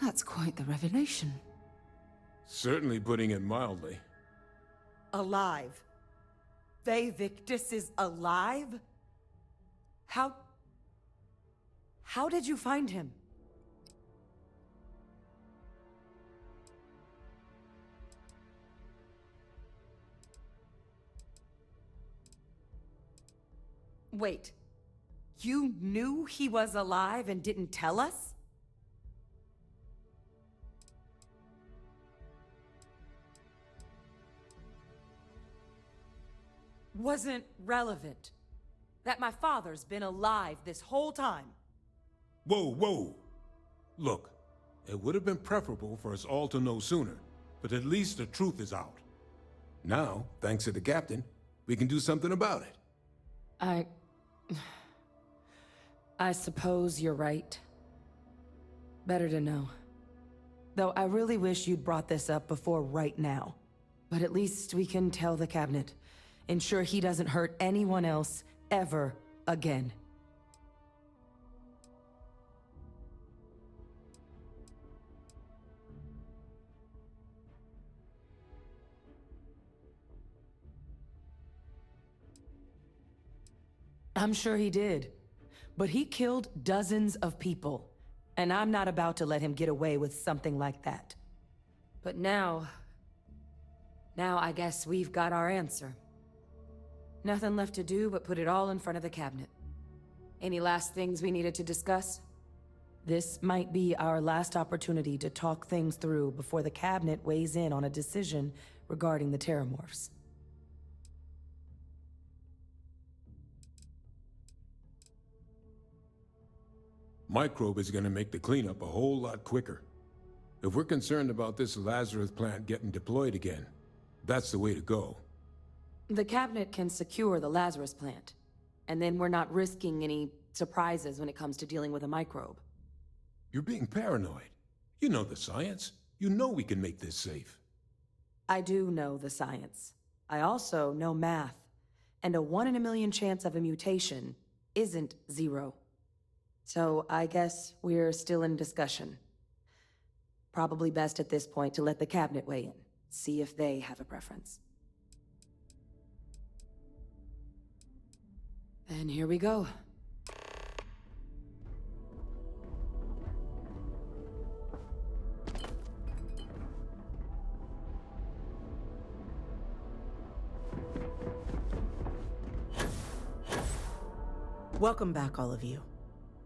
That's quite the revelation. Certainly putting it mildly. Alive. They Victus is alive? How did you find him? Wait. You knew he was alive and didn't tell us? Wasn't relevant. That my father's been alive this whole time. Whoa! Look, it would have been preferable for us all to know sooner, but at least the truth is out. Now, thanks to the captain, we can do something about it. I suppose you're right. Better to know. Though I really wish you'd brought this up before right now. But at least we can tell the cabinet. Ensure he doesn't hurt anyone else ever again. I'm sure he did. But he killed dozens of people. And I'm not about to let him get away with something like that. But now I guess we've got our answer. Nothing left to do but put it all in front of the cabinet. Any last things we needed to discuss? This might be our last opportunity to talk things through before the cabinet weighs in on a decision regarding the terramorphs. Microbe is gonna make the cleanup a whole lot quicker. If we're concerned about this Lazarus plant getting deployed again, that's the way to go. The cabinet can secure the Lazarus plant, and then we're not risking any surprises when it comes to dealing with a microbe. You're being paranoid. You know the science. You know we can make this safe. I do know the science. I also know math, and a 1 in a million chance of a mutation isn't 0. So I guess we're still in discussion. Probably best at this point to let the cabinet weigh in, see if they have a preference. And here we go. Welcome back, all of you.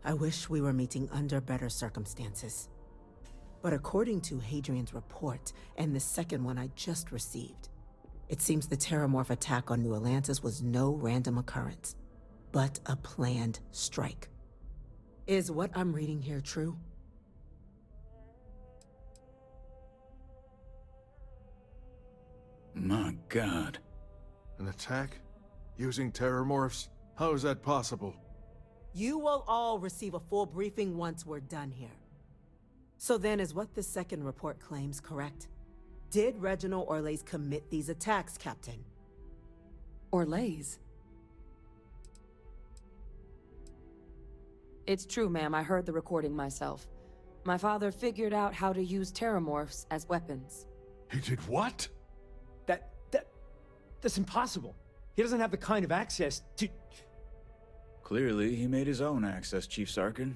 I wish we were meeting under better circumstances. But according to Hadrian's report, and the second one I just received, it seems the Terramorph attack on New Atlantis was no random occurrence, but a planned strike. Is what I'm reading here true? My God. An attack? Using terramorphs? How is that possible? You will all receive a full briefing once we're done here. So then, is what the second report claims correct? Did Reginald Orlays commit these attacks, Captain? Orlays? It's true, ma'am. I heard the recording myself. My father figured out how to use terramorphs as weapons. He did what? That's impossible. He doesn't have the kind of access to... Clearly, he made his own access, Chief Sarkin.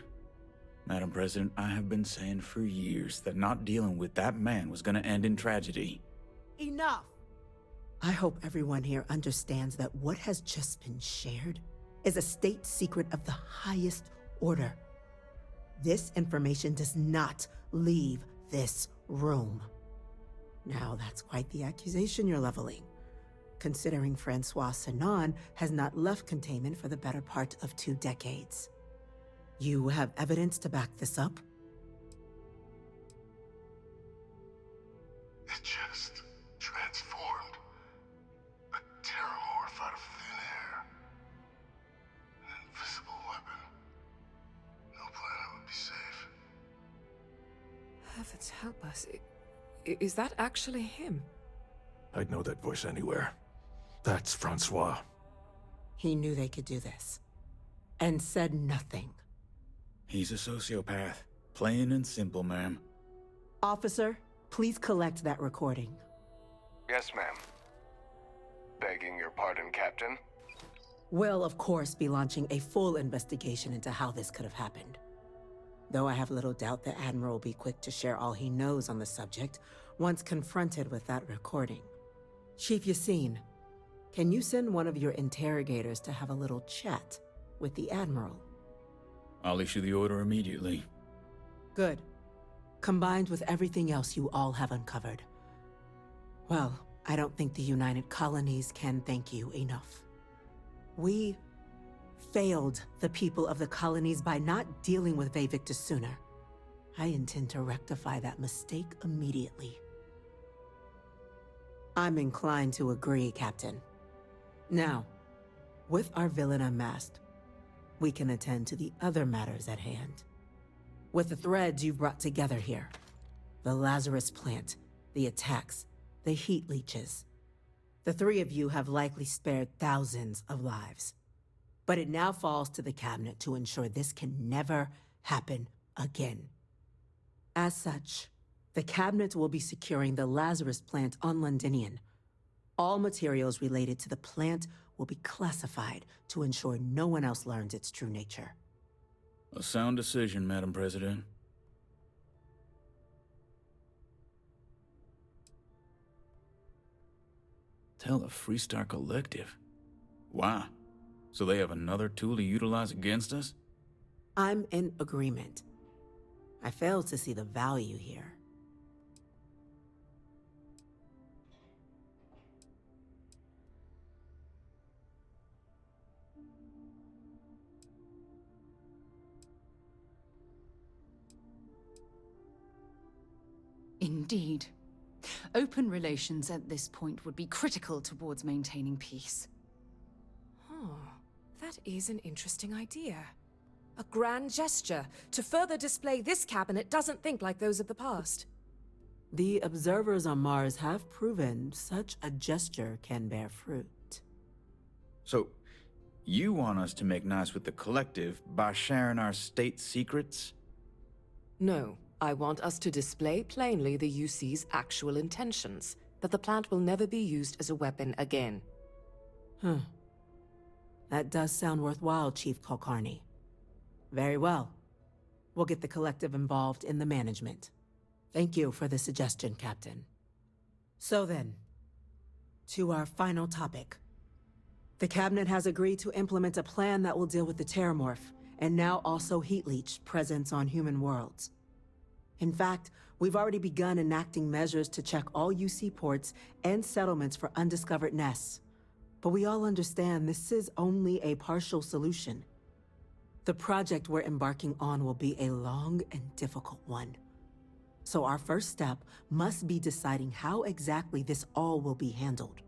Madam President, I have been saying for years that not dealing with that man was gonna end in tragedy. Enough! I hope everyone here understands that what has just been shared is a state secret of the highest order. This information does not leave this room. Now, that's quite the accusation you're leveling, considering Francois Sinon has not left containment for the better part of 2 decades. You have evidence to back this up? It just transformed. A terramorph out of thin air. An invisible weapon. No planet would be safe. Heavens help us. Is that actually him? I'd know that voice anywhere. That's Francois. He knew they could do this, and said nothing. He's a sociopath. Plain and simple, ma'am. Officer, please collect that recording. Yes, ma'am. Begging your pardon, Captain. We'll, of course, be launching a full investigation into how this could have happened. Though I have little doubt the Admiral will be quick to share all he knows on the subject once confronted with that recording. Chief Yassine, can you send one of your interrogators to have a little chat with the Admiral? I'll issue the order immediately. Good. Combined with everything else you all have uncovered. Well, I don't think the United Colonies can thank you enough. We failed the people of the colonies by not dealing with Vavictus sooner. I intend to rectify that mistake immediately. I'm inclined to agree, Captain. Now, with our villain unmasked, we can attend to the other matters at hand. With the threads you've brought together here, the Lazarus plant, the attacks, the heat leeches, the 3 of you have likely spared thousands of lives. But it now falls to the cabinet to ensure this can never happen again. As such, the cabinet will be securing the Lazarus plant on Londinian. All materials related to the plant will be classified to ensure no one else learns its true nature. A sound decision, Madam President. Tell the Freestar Collective? Wow. So they have another tool to utilize against us? I'm in agreement. I fail to see the value here. Indeed. Open relations at this point would be critical towards maintaining peace. Oh, that is an interesting idea. A grand gesture to further display this cabinet doesn't think like those of the past. The observers on Mars have proven such a gesture can bear fruit. So, you want us to make nice with the collective by sharing our state secrets? No, I want us to display plainly the UC's actual intentions, that the plant will never be used as a weapon again. That does sound worthwhile, Chief Kulkarni. Very well. We'll get the collective involved in the management. Thank you for the suggestion, Captain. So then, to our final topic. The Cabinet has agreed to implement a plan that will deal with the Terramorph, and now also Heat Leech presence on human worlds. In fact, we've already begun enacting measures to check all UC ports and settlements for undiscovered nests. But we all understand this is only a partial solution. The project we're embarking on will be a long and difficult one. So our first step must be deciding how exactly this all will be handled.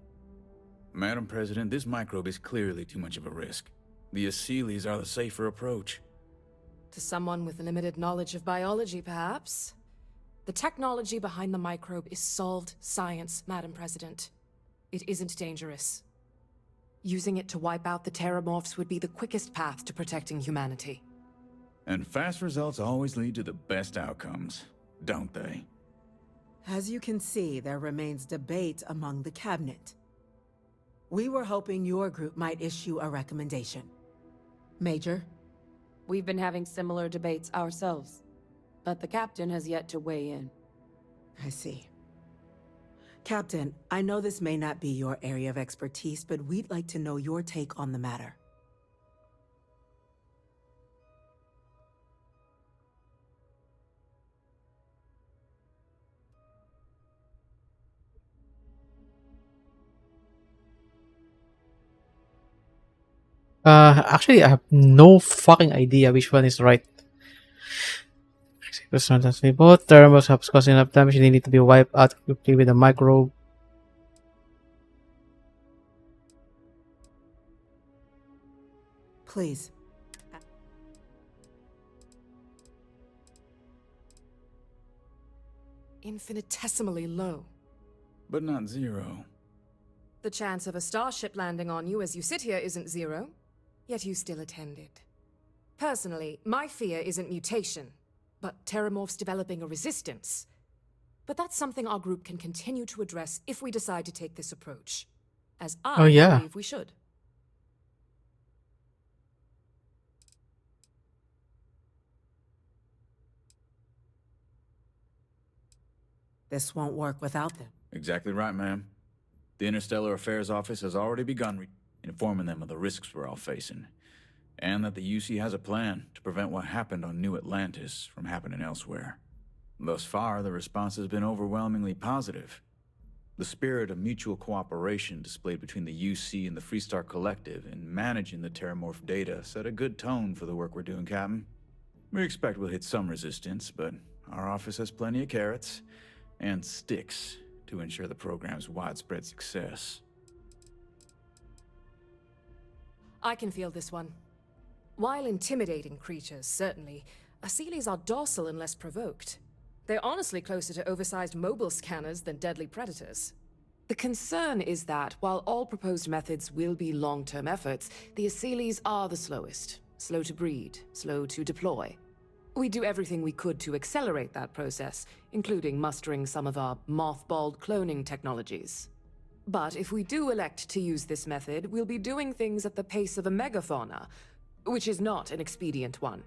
Madam President, this microbe is clearly too much of a risk. The Aseles are the safer approach. To someone with limited knowledge of biology, perhaps. The technology behind the microbe is solved science, Madam President. It isn't dangerous. Using it to wipe out the Terramorphs would be the quickest path to protecting humanity. And fast results always lead to the best outcomes, don't they? As you can see, there remains debate among the Cabinet. We were hoping your group might issue a recommendation. Major? We've been having similar debates ourselves, but the Captain has yet to weigh in. I see. Captain, I know this may not be your area of expertise, but we'd like to know your take on the matter. Actually, I have no fucking idea which one is right. Both thermals have caused enough damage. They need to be wiped out quickly with a microbe. Please. Infinitesimally low. But not zero. The chance of a starship landing on you as you sit here isn't zero, yet you still attended. Personally, my fear isn't mutation, but Terramorphs developing a resistance. But that's something our group can continue to address if we decide to take this approach. As I believe we should. This won't work without them. Exactly right, ma'am. The Interstellar Affairs Office has already begun informing them of the risks we're all facing, and that the UC has a plan to prevent what happened on New Atlantis from happening elsewhere. Thus far, the response has been overwhelmingly positive. The spirit of mutual cooperation displayed between the UC and the Freestar Collective in managing the Terramorph data set a good tone for the work we're doing, Captain. We expect we'll hit some resistance, but our office has plenty of carrots and sticks to ensure the program's widespread success. I can feel this one. While intimidating creatures, certainly, Aseles are docile unless provoked. They're honestly closer to oversized mobile scanners than deadly predators. The concern is that, while all proposed methods will be long-term efforts, the Aseles are the slowest. Slow to breed, slow to deploy. We do everything we could to accelerate that process, including mustering some of our mothballed cloning technologies. But if we do elect to use this method, we'll be doing things at the pace of a megafauna, which is not an expedient one.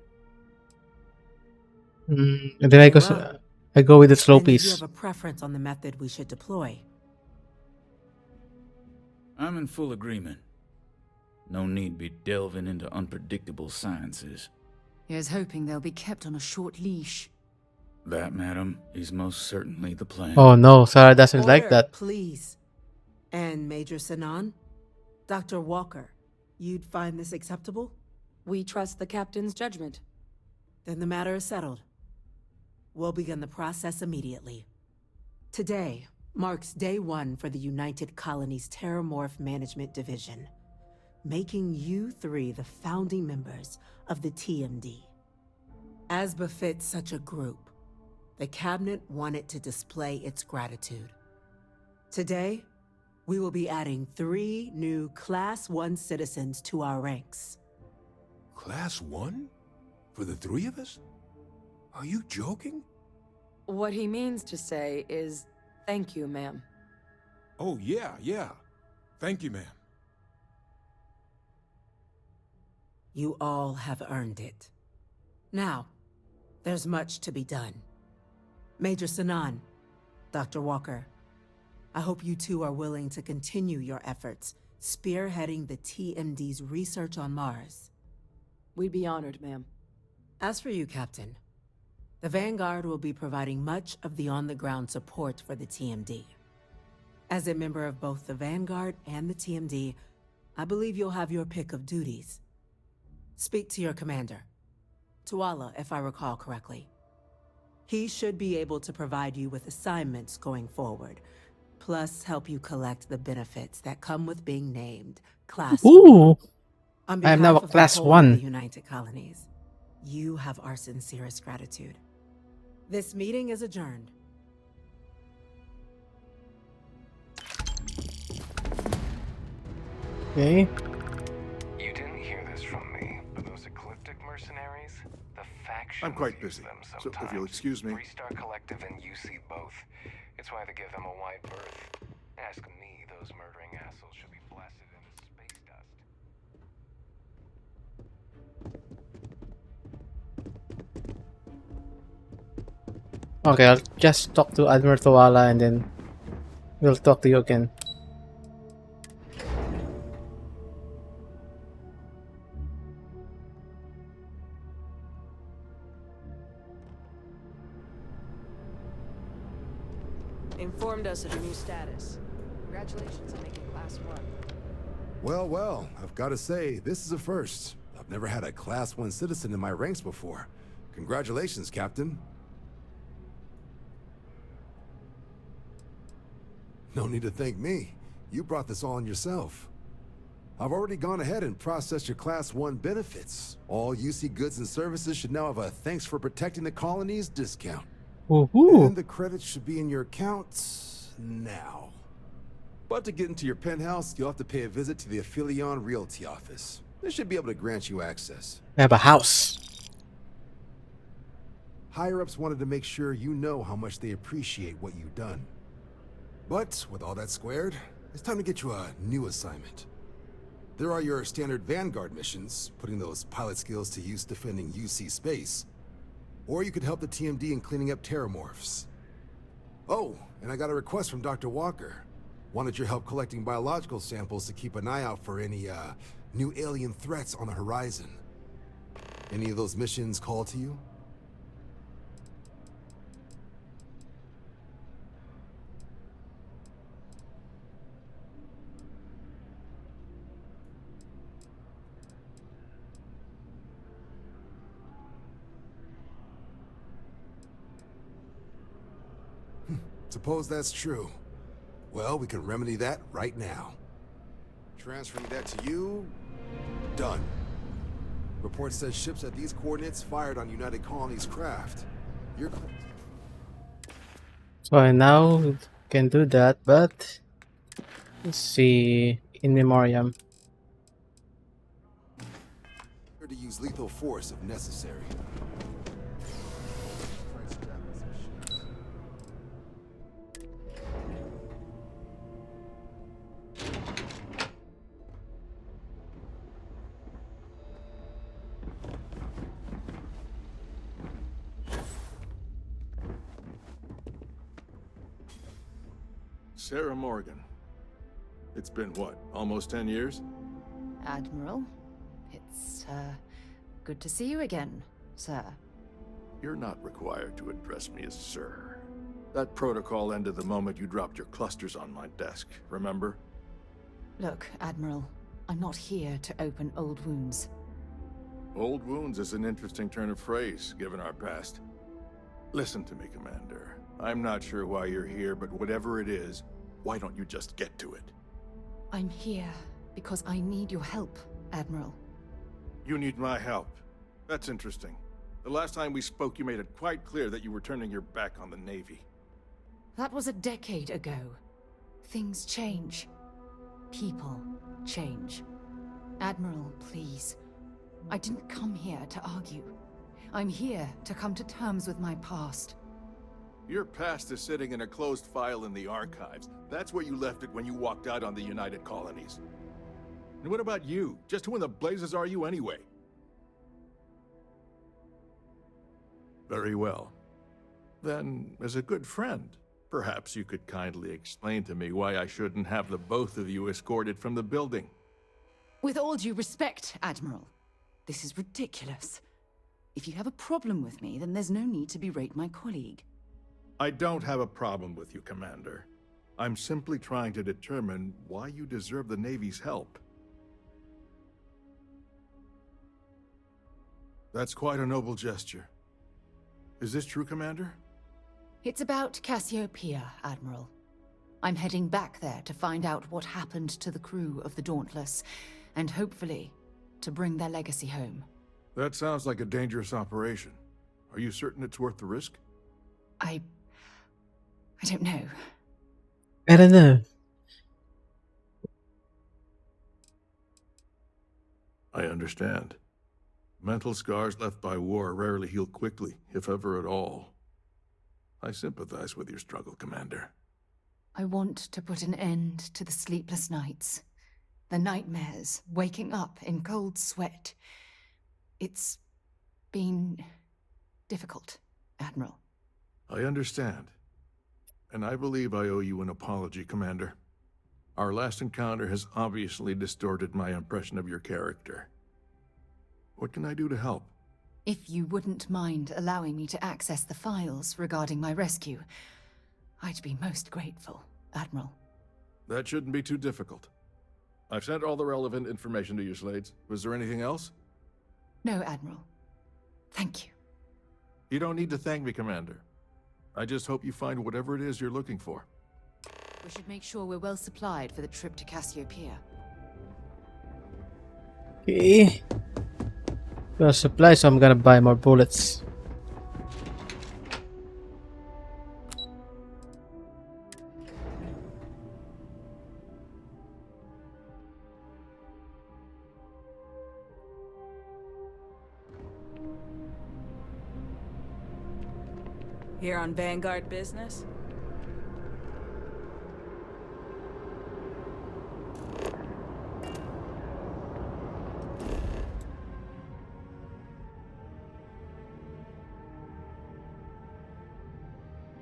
And then I go with the slow And do you piece. have a preference on the method we should deploy? I'm in full agreement. No need be delving into unpredictable sciences. Here's hoping they'll be kept on a short leash. That, madam, is most certainly the plan. Oh no, Sarah doesn't like Order, that. Please. And Major Sinan? Dr. Walker, you'd find this acceptable? We trust the Captain's judgment. Then the matter is settled. We'll begin the process immediately. Today marks day one for the United Colonies Terramorph Management Division, making you three the founding members of the TMD. As befits such a group, the Cabinet wanted to display its gratitude. Today, we will be adding 3 new Class 1 citizens to our ranks. Class 1? For the 3 of us? Are you joking? What he means to say is, thank you, ma'am. Oh, yeah. Thank you, ma'am. You all have earned it. Now, there's much to be done. Major Sanan, Dr. Walker, I hope you two are willing to continue your efforts spearheading the TMD's research on Mars. We'd be honored, ma'am. As for you, Captain, the Vanguard will be providing much of the on-the-ground support for the TMD. As a member of both the Vanguard and the TMD, I believe you'll have your pick of duties. Speak to your commander, Tuala, if I recall correctly. He should be able to provide you with assignments going forward, plus help you collect the benefits that come with being named Class 1. Ooh! On I am behalf now a of the Class whole of 1. the United Colonies, you have our sincerest gratitude. This meeting is adjourned. Okay. You didn't hear this from me, but those ecliptic mercenaries, the faction. I'm quite busy, so if you'll excuse me. Freestar Collective and UC both. It's why they give them a wide berth. Ask me, those murdering assholes should be blasted into space dust. Okay, I'll just talk to Admiral Tuala and then we'll talk to you again. Informed us of your new status. Congratulations on making Class 1. Well, I've got to say, this is a first. I've never had a Class 1 citizen in my ranks before. Congratulations, Captain. No need to thank me. You brought this all on yourself. I've already gone ahead and processed your Class 1 benefits. All UC goods and services should now have a thanks for protecting the colonies discount. Woohoo! And the credits should be in your accounts now. But to get into your penthouse, you'll have to pay a visit to the Aphelion Realty office. They should be able to grant you access. I have a house. Higher-ups wanted to make sure you know how much they appreciate what you've done. But with all that squared, it's time to get you a new assignment. There are your standard Vanguard missions, putting those pilot skills to use defending UC space. Or you could help the TMD in cleaning up terramorphs. Oh, and I got a request from Dr. Walker. Wanted your help collecting biological samples to keep an eye out for any, new alien threats on the horizon. Any of those missions call to you? Suppose that's true. Well, we can remedy that right now. Transferring that to you. Done. Report says ships at these coordinates fired on United Colonies craft. You're... So I now can do that, but let's see, in memoriam. to use lethal force if necessary. Sarah Morgan. It's been what, almost 10 years? Admiral, it's, good to see you again, sir. You're not required to address me as sir. That protocol ended the moment you dropped your clusters on my desk, remember? Look, Admiral, I'm not here to open old wounds. Old wounds is an interesting turn of phrase, given our past. Listen to me, Commander. I'm not sure why you're here, but whatever it is, why don't you just get to it? I'm here because I need your help, Admiral. You need my help. That's interesting. The last time we spoke, you made it quite clear that you were turning your back on the Navy. That was a decade ago. Things change. People change. Admiral, please. I didn't come here to argue. I'm here to come to terms with my past. Your past is sitting in a closed file in the archives. That's where you left it when you walked out on the United Colonies. And what about you? Just who in the blazes are you anyway? Very well. Then, as a good friend, perhaps you could kindly explain to me why I shouldn't have the both of you escorted from the building. With all due respect, Admiral, this is ridiculous. If you have a problem with me, then there's no need to berate my colleague. I don't have a problem with you, Commander. I'm simply trying to determine why you deserve the Navy's help. That's quite a noble gesture. Is this true, Commander? It's about Cassiopeia, Admiral. I'm heading back there to find out what happened to the crew of the Dauntless, and hopefully, to bring their legacy home. That sounds like a dangerous operation. Are you certain it's worth the risk? I don't know. I don't know. I understand. Mental scars left by war rarely heal quickly, if ever at all. I sympathize with your struggle, Commander. I want to put an end to the sleepless nights, the nightmares, waking up in cold sweat. It's been difficult, Admiral. I understand. And I believe I owe you an apology, Commander. Our last encounter has obviously distorted my impression of your character. What can I do to help? If you wouldn't mind allowing me to access the files regarding my rescue, I'd be most grateful, Admiral. That shouldn't be too difficult. I've sent all the relevant information to you, Slades. Was there anything else? No, Admiral. Thank you. You don't need to thank me, Commander. I just hope you find whatever it is you're looking for. We should make sure we're well supplied for the trip to Cassiopeia. Okay. Got supplies, so I'm gonna buy more bullets. Here on Vanguard business?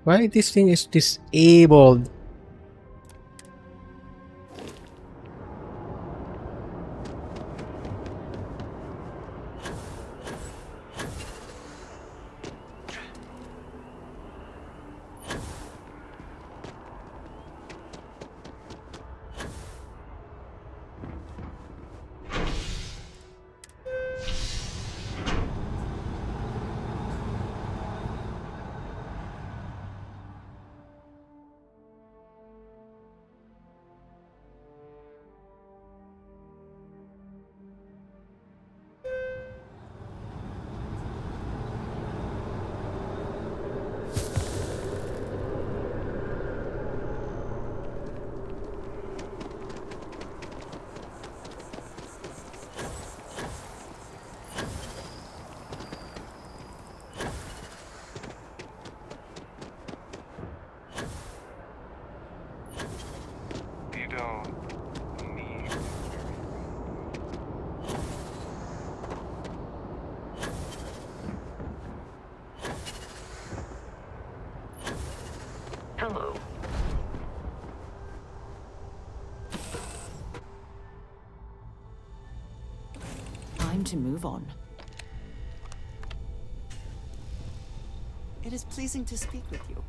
Why this thing is disabled? Hello. Time to move on. It is pleasing to speak with you.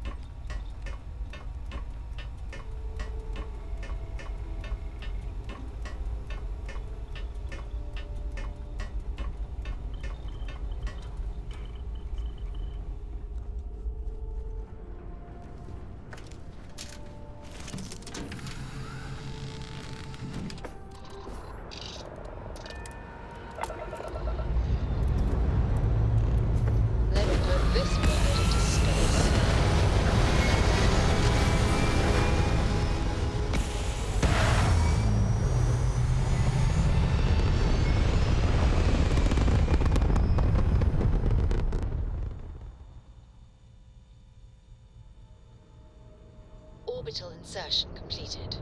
Orbital insertion completed.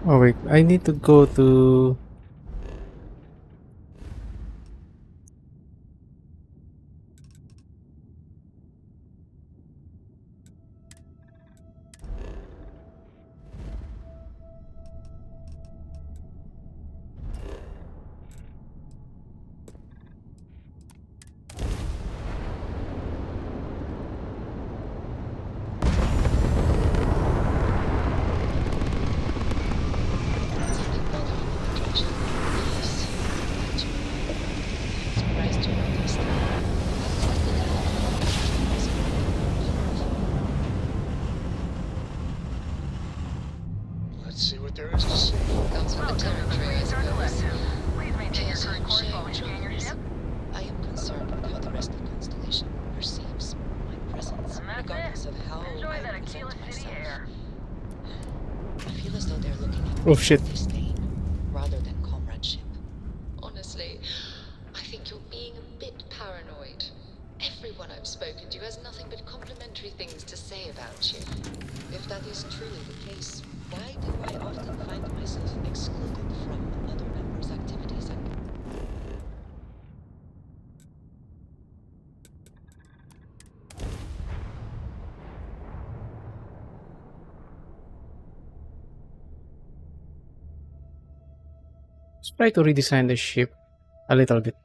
Oh wait, I need to go to. Let's see what there is to see. Comes with the territory, I suppose. Please maintain your current course while we scan your ship. I am concerned with how the rest of the constellation perceives my presence, And that's regardless it. of how Enjoy I that present Aquila City myself. air. I feel as though they're looking at Oh shit. disdain rather than comradeship. Honestly, I think you're being a bit paranoid. Everyone I've spoken to has nothing but complimentary things to say about you. If that is truly the case, why do I often find myself excluded from other members' activities and Let's try to redesign the ship a little bit.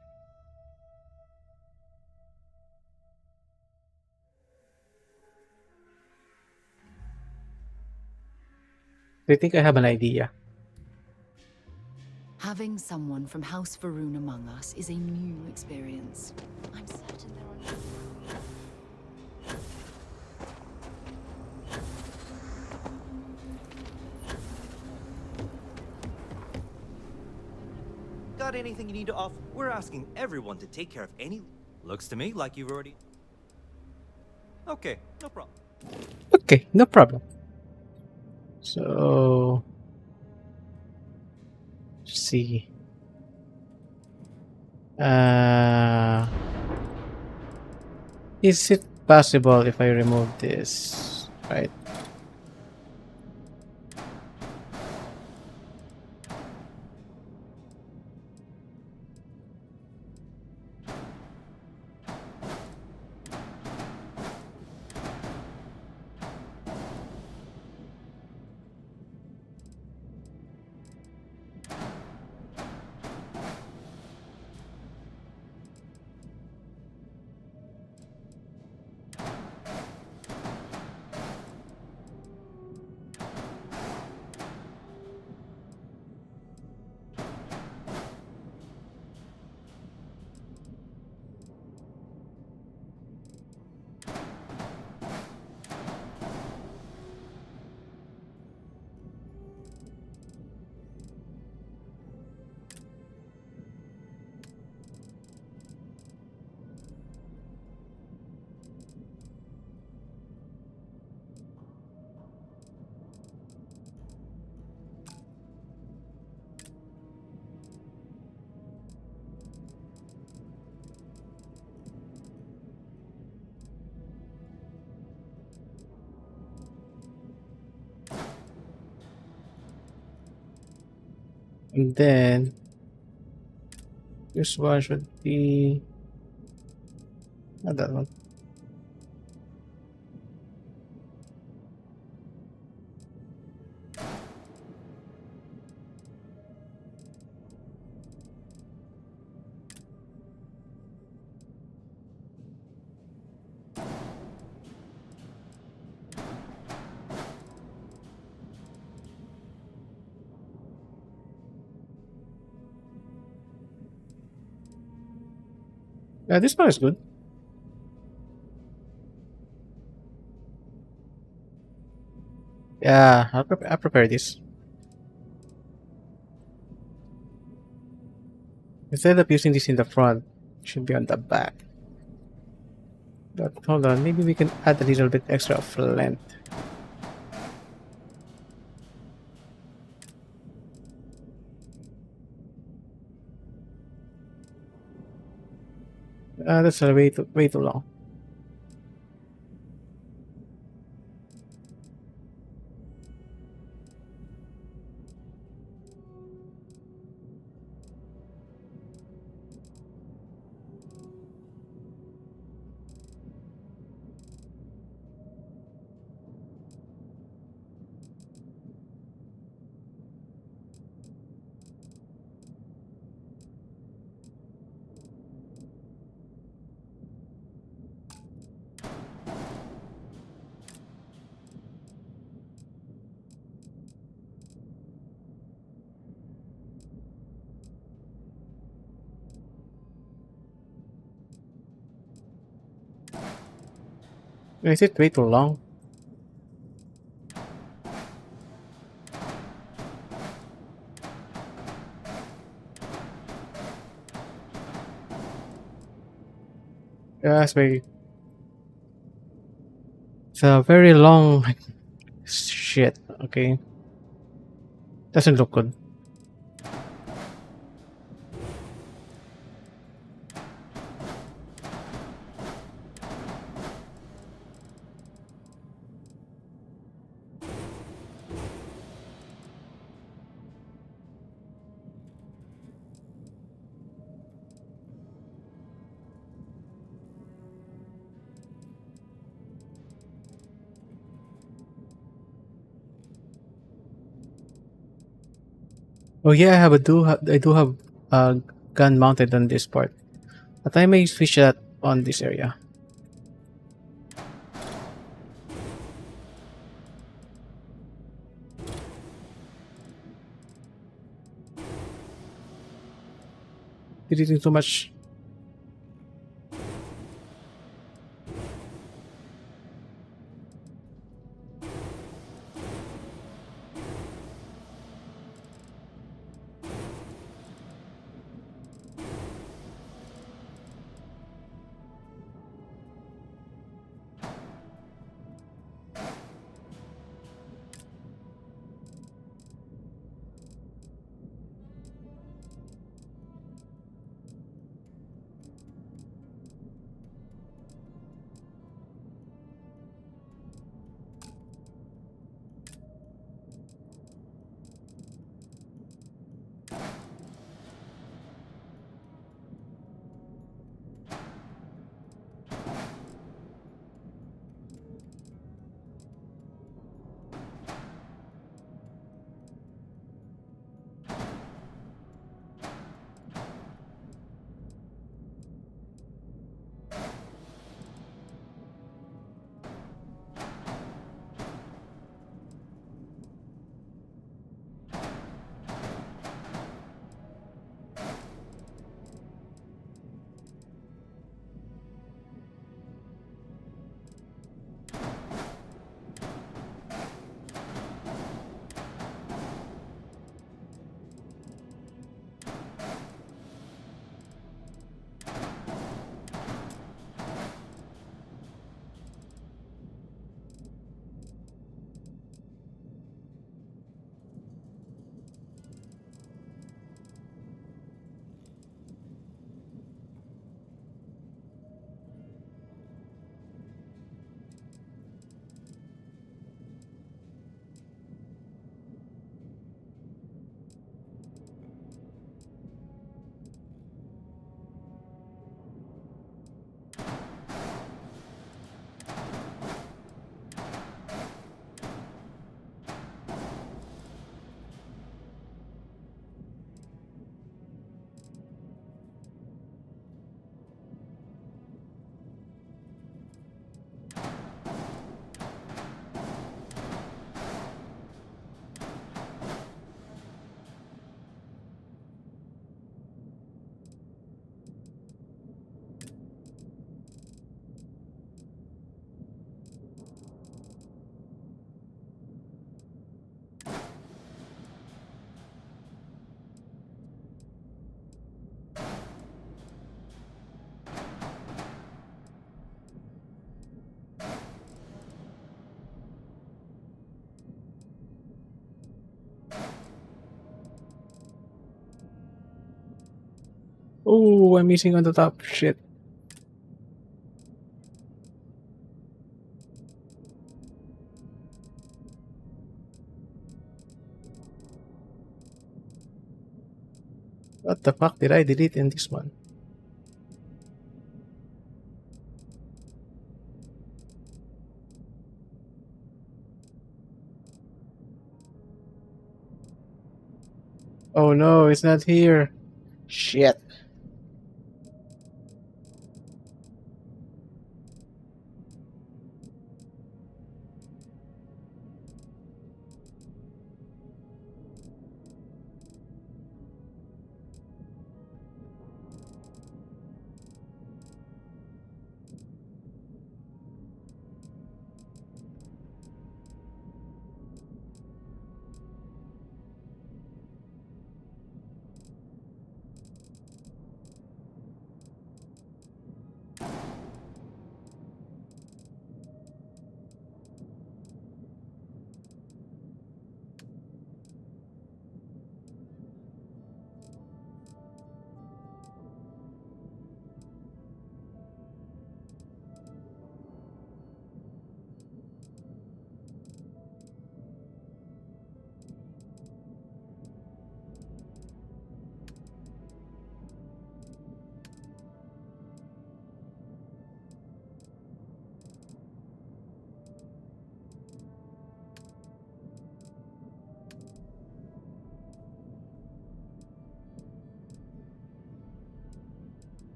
I think I have an idea. Having someone from House Varun among us is a new experience. I'm certain there are no... Got anything you need to offer? We're asking everyone to take care of any... Looks to me like you've already... Okay, no problem. Okay, no problem. So, let's see. Is it possible if I remove this? Right. And then this one should be not that one. Yeah, this one is good. Yeah, I'll prepare this. Instead of using this in the front, it should be on the back. But hold on, maybe we can add a little bit extra of length. That's way too long. Is it way too long? Yeah, it's a very long shit. Okay, doesn't look good. Oh yeah, I do have a gun mounted on this part, but I may switch that on this area. Deleting too much. Oh, I'm missing on the top. Shit. What the fuck did I delete in this one? Oh no, it's not here. Shit.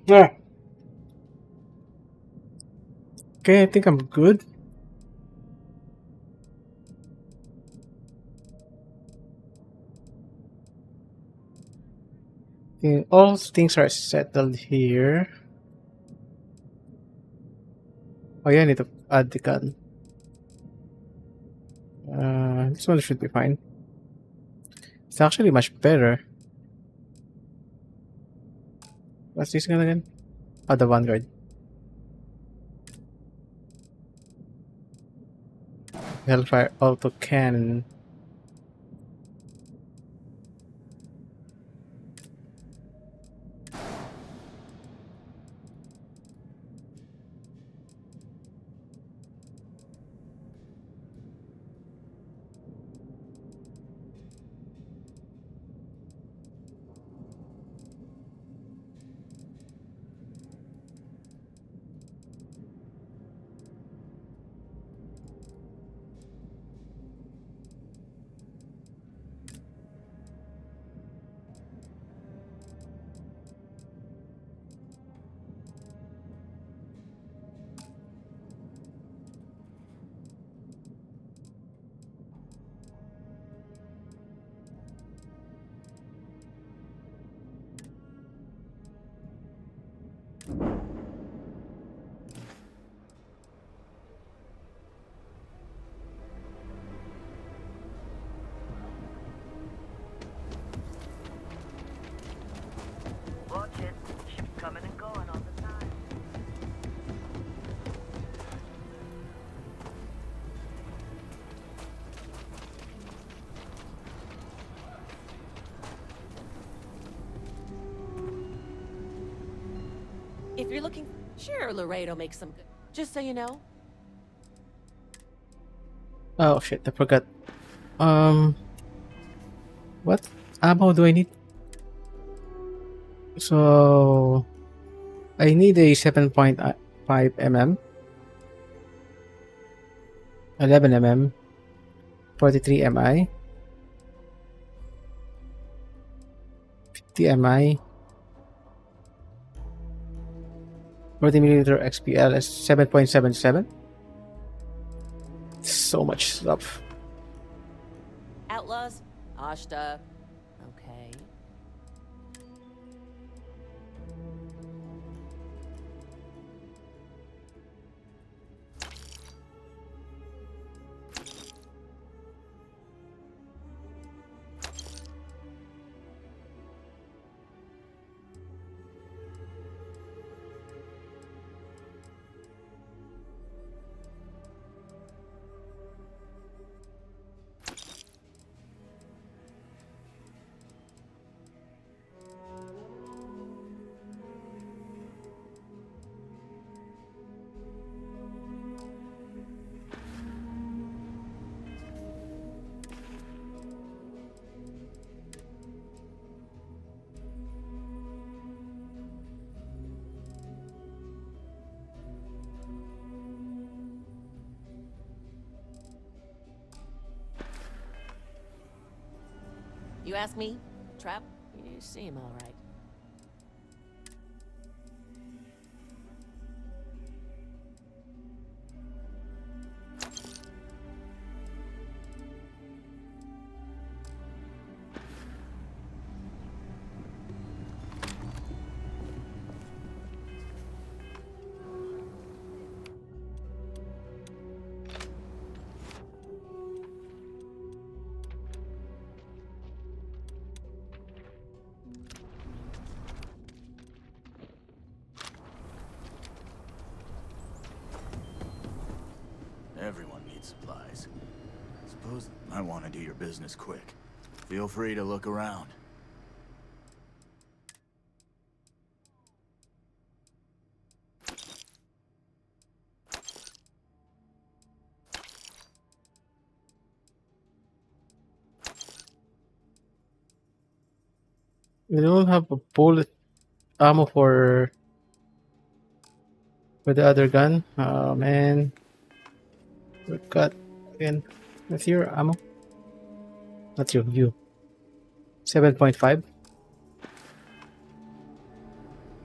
Yeah. Okay, I think I'm good. All things are settled here. Oh yeah, I need to add the gun. This one should be fine. It's actually much better. What's this gun again? Oh, the Vanguard. Hellfire auto cannon. you're looking, sure, Laredo makes some good. Just so you know. Oh shit, I forgot. Um, what ammo do I need? So I need a 7.5 mm, 11 mm, 43 mi, 50 mi, 40mm XPL is 7.77. So much stuff. Outlaws? Ashta. Okay. You ask me, Trap? You seem all right. Everyone needs supplies. Suppose I want to do your business quick. Feel free to look around. We don't have a bullet ammo for the other gun. Oh man, we got again. That's your ammo. Not you. 7.5.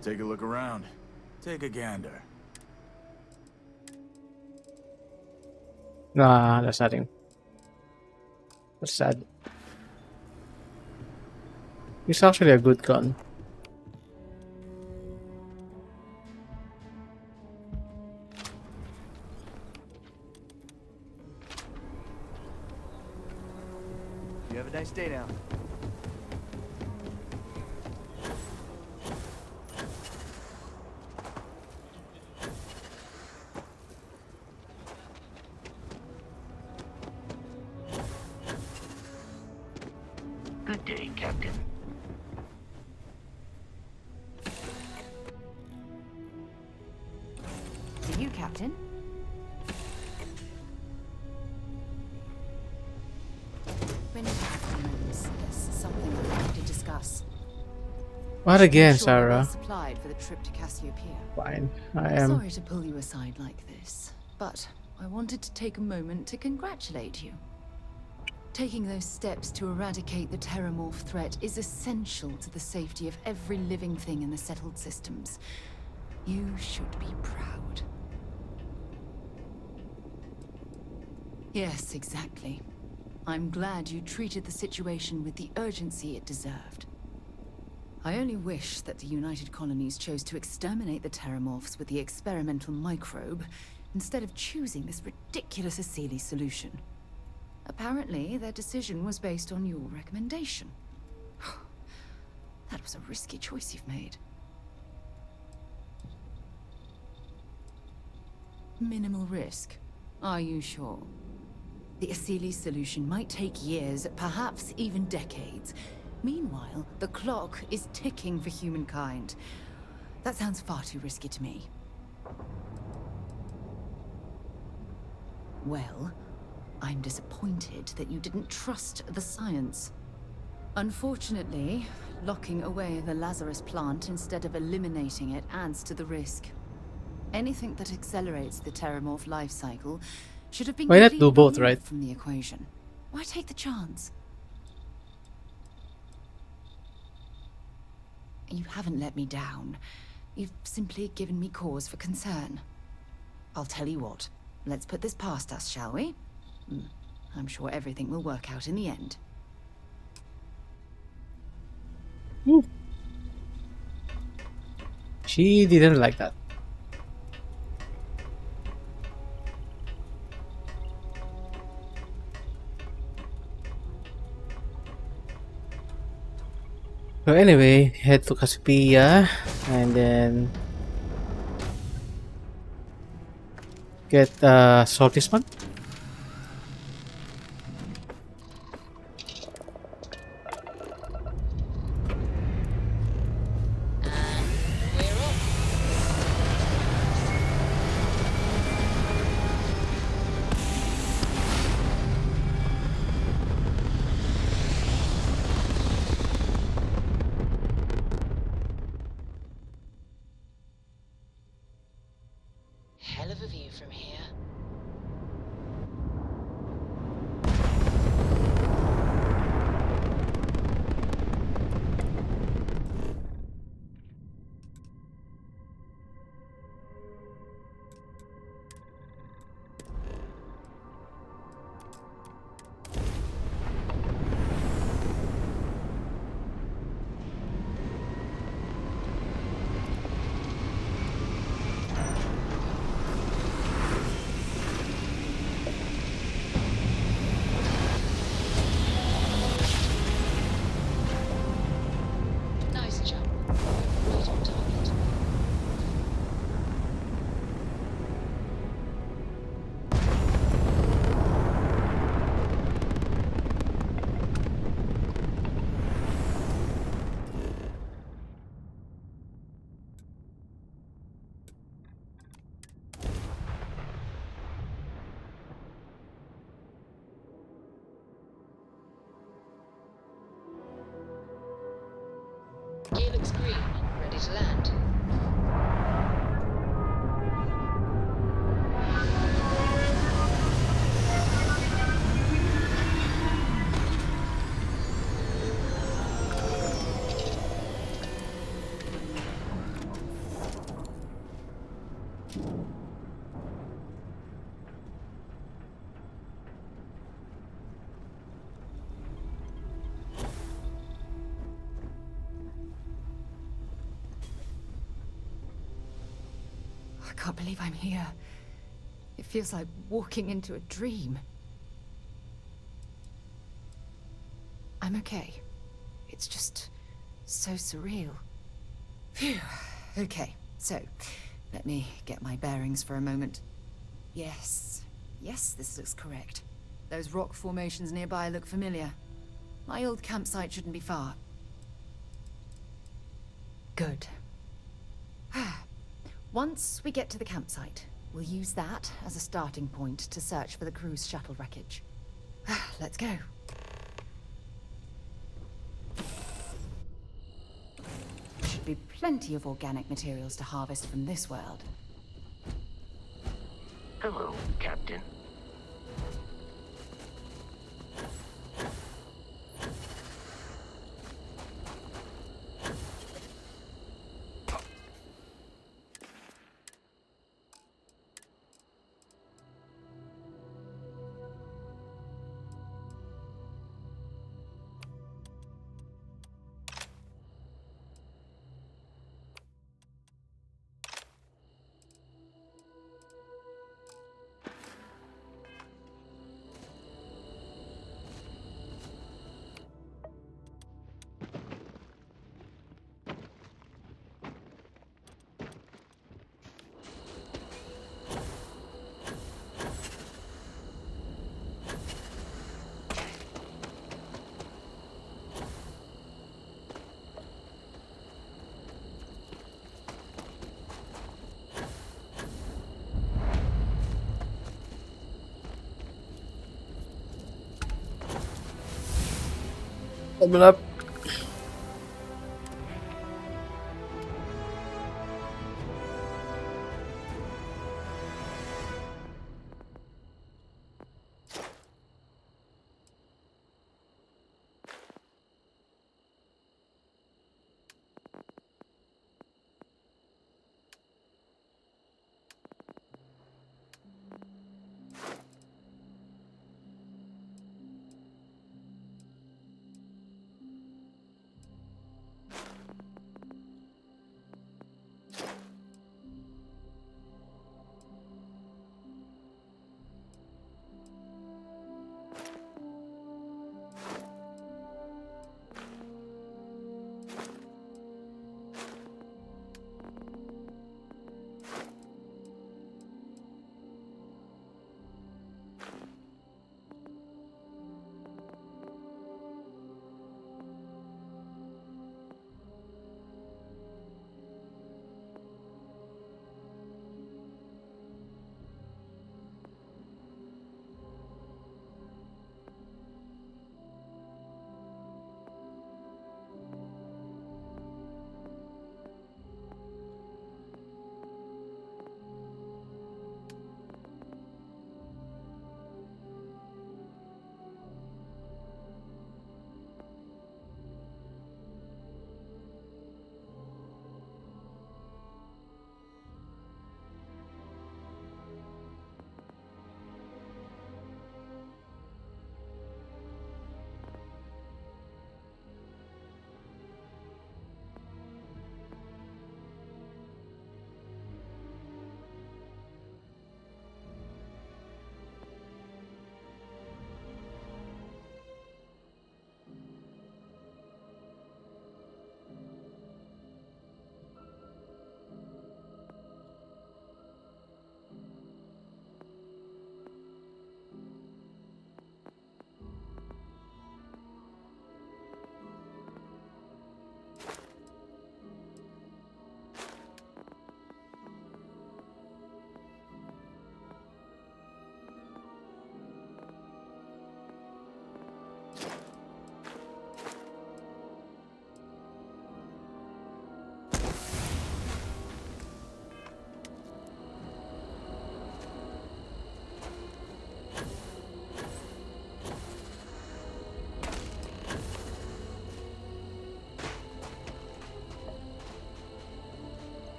Take a look around. Take a gander. Nah, that's nothing. That's sad. It's actually a good gun. You have a nice day now. Good day, Captain. To you, Captain. When you have a few moments, there's something I'd like to discuss. What again, Sure you're well Sarah? supplied for the trip to Cassiopeia. Fine, I am. Sorry to pull you aside like this, but I wanted to take a moment to congratulate you. Taking those steps to eradicate the Terramorph threat is essential to the safety of every living thing in the settled systems. You should be proud. Yes, exactly. I'm glad you treated the situation with the urgency it deserved. I only wish that the United Colonies chose to exterminate the Terramorphs with the experimental microbe, instead of choosing this ridiculous Asili solution. Apparently, their decision was based on your recommendation. That was a risky choice you've made. Minimal risk. Are you sure? The Asili solution might take years, perhaps even decades. Meanwhile, the clock is ticking for humankind. That sounds far too risky to me. Well, I'm disappointed that you didn't trust the science. Unfortunately, locking away the Lazarus plant instead of eliminating it adds to the risk. Anything that accelerates the Terramorph life cycle should have been Why not do completely both, removed right? from the equation. Why take the chance? You haven't let me down. You've simply given me cause for concern. I'll tell you what. Let's put this past us, shall we? I'm sure everything will work out in the end. She didn't like that. So anyway, head to Cassiopeia and then get Saltisman. Hell of a view from here. Nice jump. Right on target. Gear looks green. Ready to land. I can't believe I'm here. It feels like walking into a dream. I'm okay. It's just so surreal. Phew. Okay, so let me get my bearings for a moment. Yes, this looks correct. Those rock formations nearby look familiar. My old campsite shouldn't be far. Good. Once we get to the campsite, we'll use that as a starting point to search for the cruise shuttle wreckage. Let's go. Should be plenty of organic materials to harvest from this world. Hello, Captain. Open up.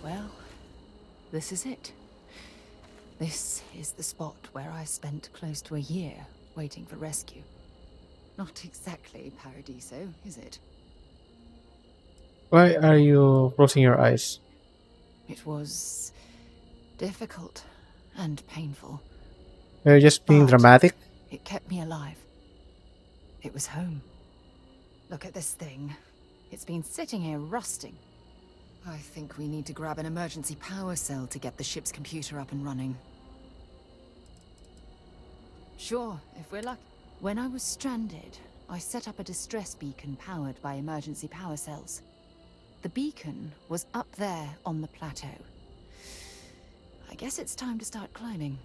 Well, this is it. This is the spot where I spent close to a year waiting for rescue. Not exactly Paradiso, is it? Why are you closing your eyes? It was difficult and painful. You're just being But dramatic. it kept me alive. It was home. Look at this thing. It's been sitting here rusting. I think we need to grab an emergency power cell to get the ship's computer up and running. Sure, if we're lucky. When I was stranded, I set up a distress beacon powered by emergency power cells. The beacon was up there on the plateau. I guess it's time to start climbing.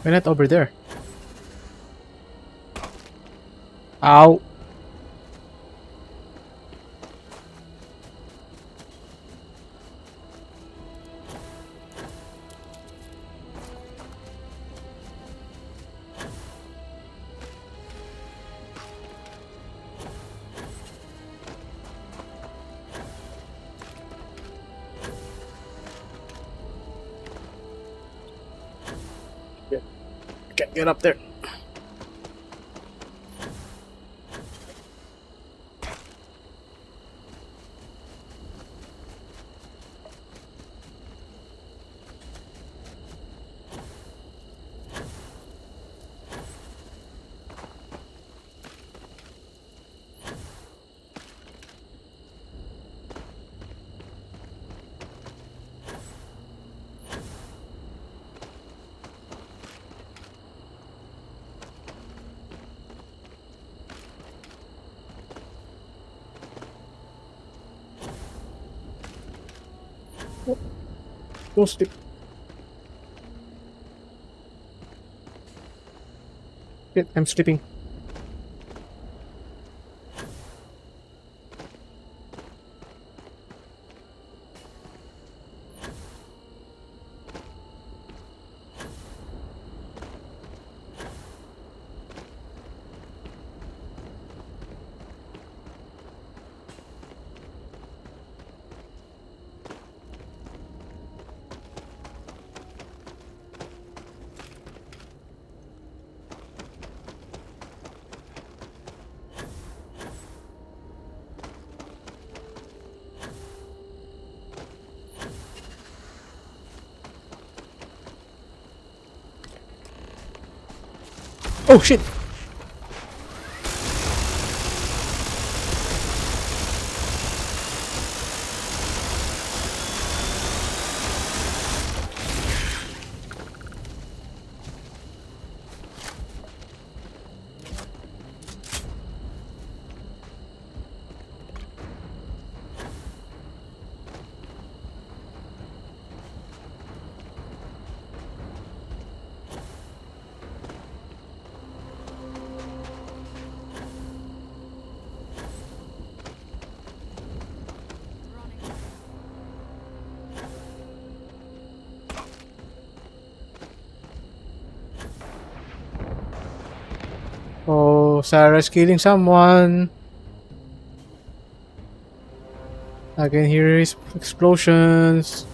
Why not over there? Ow! Can't get up there. Don't sleep. Shit, I'm sleeping. Oh shit! Oh, Sarah's killing someone. I can hear his explosions.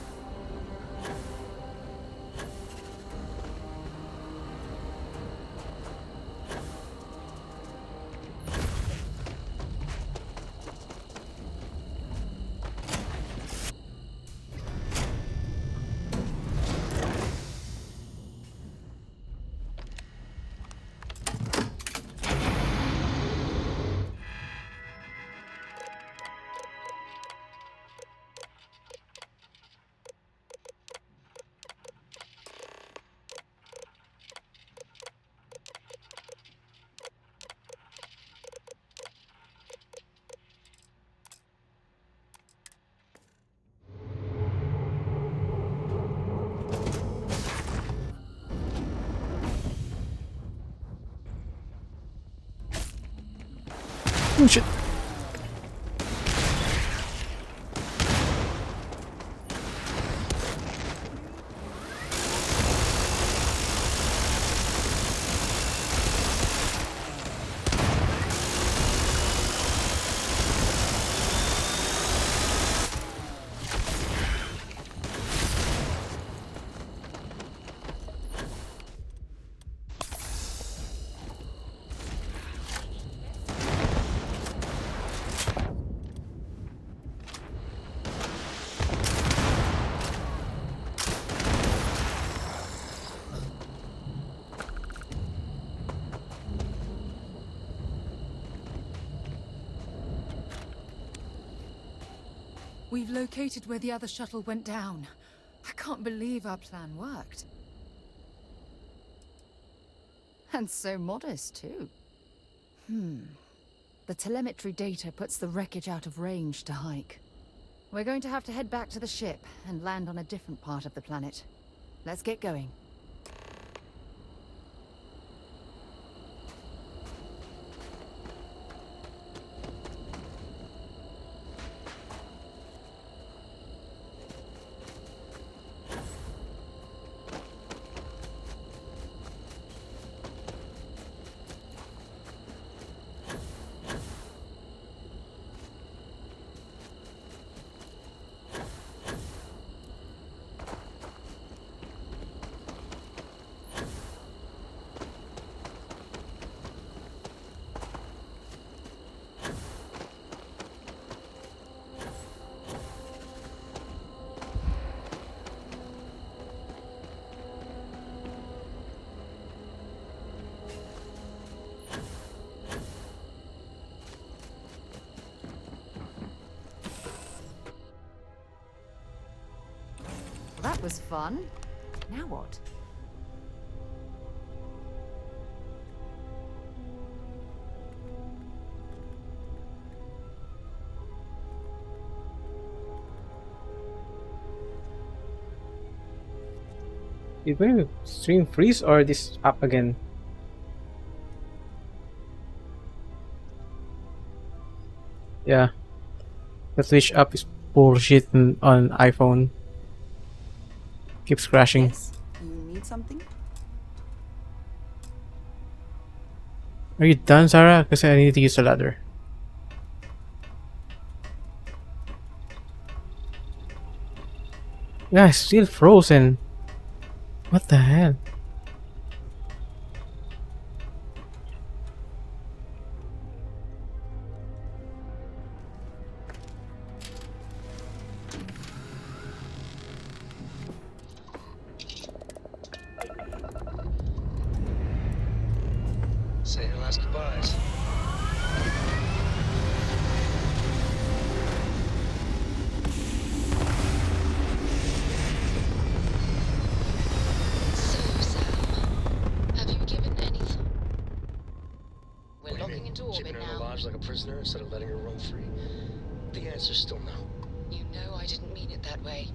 Oh shit! We've located where the other shuttle went down. I can't believe our plan worked. And so modest, too. The telemetry data puts the wreckage out of range to hike. We're going to have to head back to the ship and land on a different part of the planet. Let's get going. that was fun. Now what? Did my stream freeze or this up again? Yeah, the Twitch app is bullshit on iPhone. Keeps crashing. Yes? You need something? Are you done, Sarah? Because I need to use the ladder. Yeah, it's still frozen. What the hell? Say your last goodbyes. So, Sam, have you given any thought? We're What do you locking mean? into orbit Keeping her in now. a lodge like a prisoner instead of letting her roam free? The answer's still no. You know I didn't mean it that way.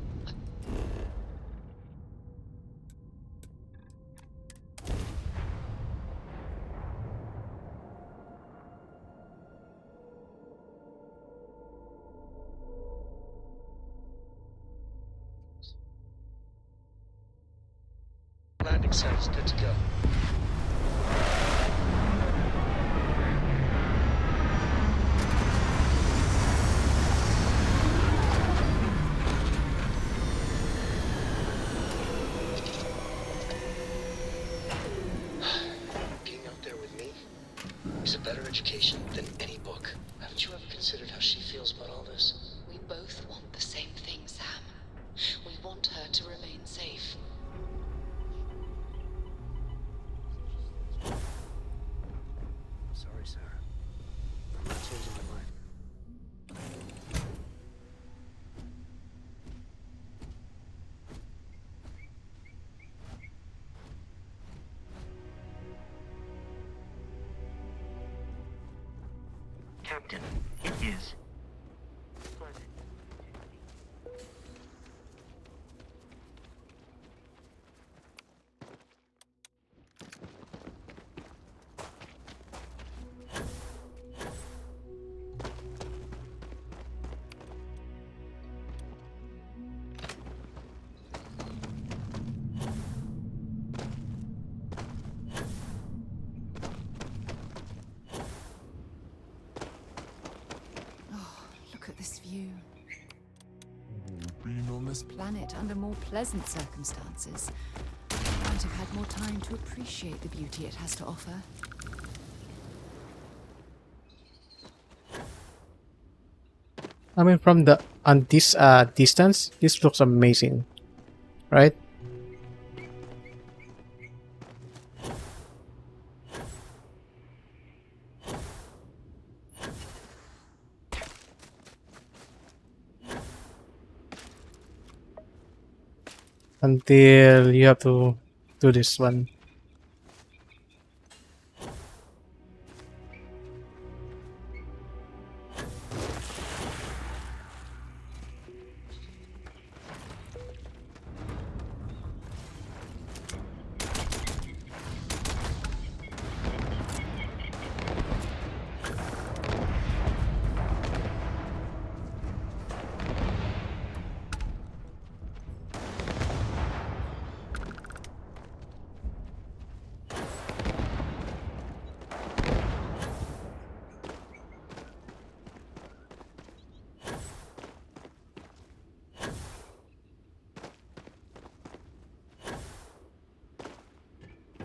Landing site is good to go. Being out there with me is a better education than any book. Haven't you ever considered how she feels about all this? We both want the same thing, Sam. We want her to remain safe. Sorry, Sarah. I'm not changing my mind. Captain, it is. Look at this view. Being on this planet under more pleasant circumstances, I might have had more time to appreciate the beauty it has to offer. I mean, from the on this distance, this looks amazing, right? Until you have to do this one.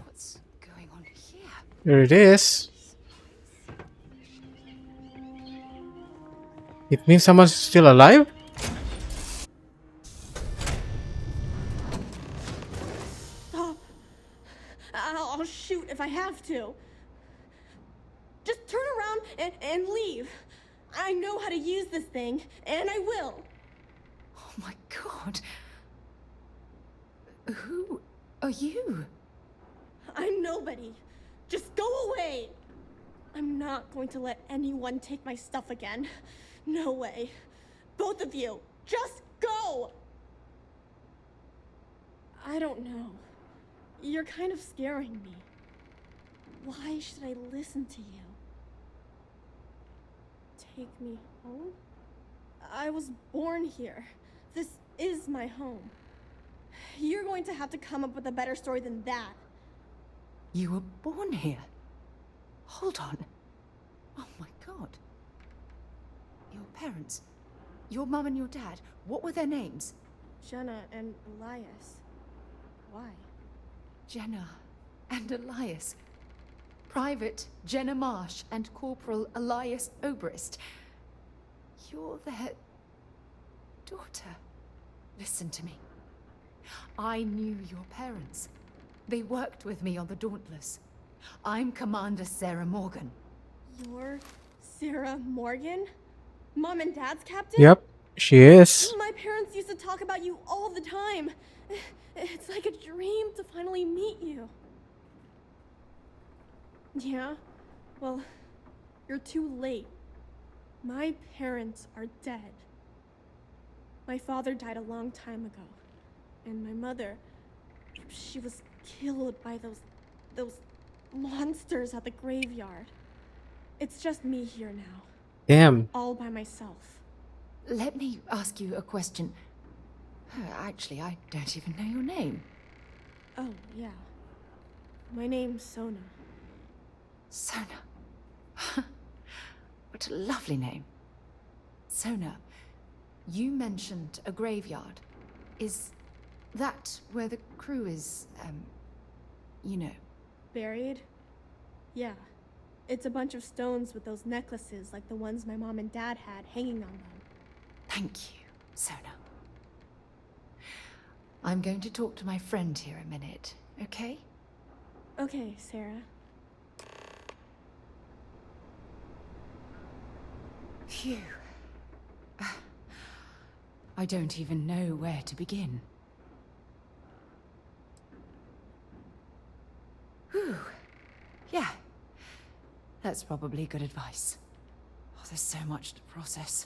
What's going on here? Here it is. It means someone's still alive? Oh, I'll shoot if I have to. Just turn around and leave. I know how to use this thing, and I will. Oh my god. Who are you? I'm nobody. Just go away. I'm not going to let anyone take my stuff again. No way. Both of you, just go! I don't know. You're kind of scaring me. Why should I listen to you? Take me home? I was born here. This is my home. You're going to have to come up with a better story than that. You were born here? Hold on. Oh my god. Your parents, your mum and your dad, what were their names? Jenna and Elias. Why? Jenna and Elias. Private Jenna Marsh and Corporal Elias Obrist. You're their daughter. Listen to me. I knew your parents. They worked with me on the Dauntless. I'm Commander Sarah Morgan. You're Sarah Morgan? Mom and Dad's captain? Yep, she is. My parents used to talk about you all the time. It's like a dream to finally meet you. Yeah? Well, you're too late. My parents are dead. My father died a long time ago. And my mother, she was killed by those monsters at the graveyard. It's just me here now. Damn. All by myself. Let me ask you a question. Actually, I don't even know your name. Oh, yeah. My name's Sona. Sona. What a lovely name. Sona, you mentioned a graveyard. Is that where the crew is, you know? Buried? Yeah. It's a bunch of stones with those necklaces like the ones my mom and dad had hanging on them. Thank you, Sona. I'm going to talk to my friend here a minute, okay? Okay, Sarah. Phew. I don't even know where to begin. Whew. Yeah. That's probably good advice. Oh, there's so much to process.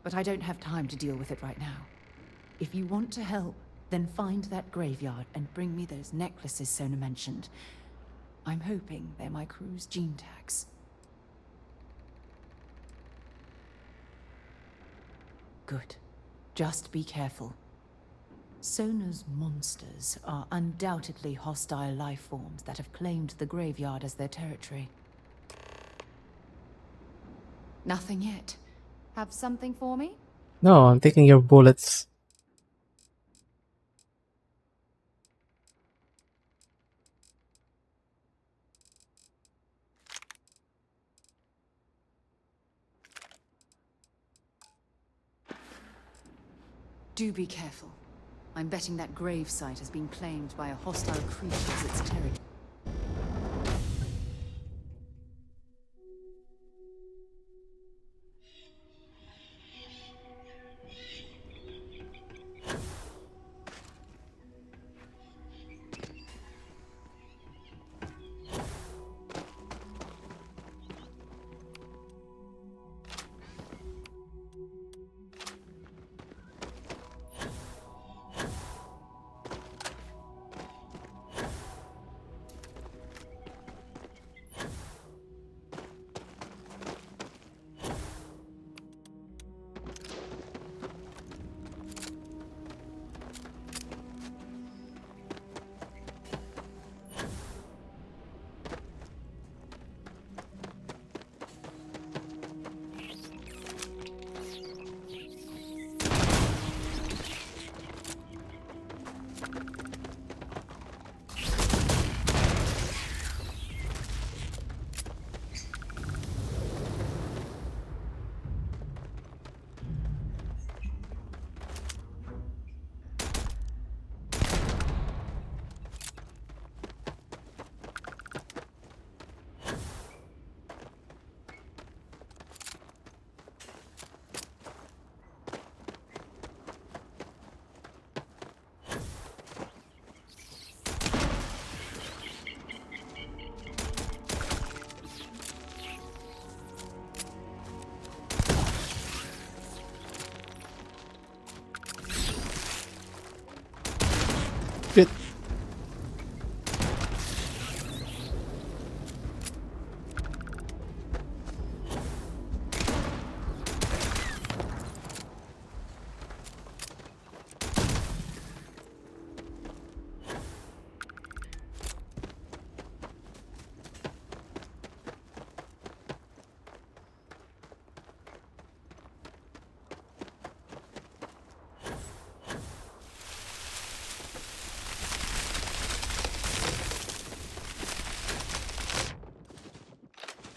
But I don't have time to deal with it right now. If you want to help, then find that graveyard and bring me those necklaces Sona mentioned. I'm hoping they're my crew's gene tags. Good. Just be careful. Sona's monsters are undoubtedly hostile life forms that have claimed the graveyard as their territory. Nothing yet. Have something for me? No, I'm taking your bullets. Do be careful. I'm betting that grave site has been claimed by a hostile creature as its territory.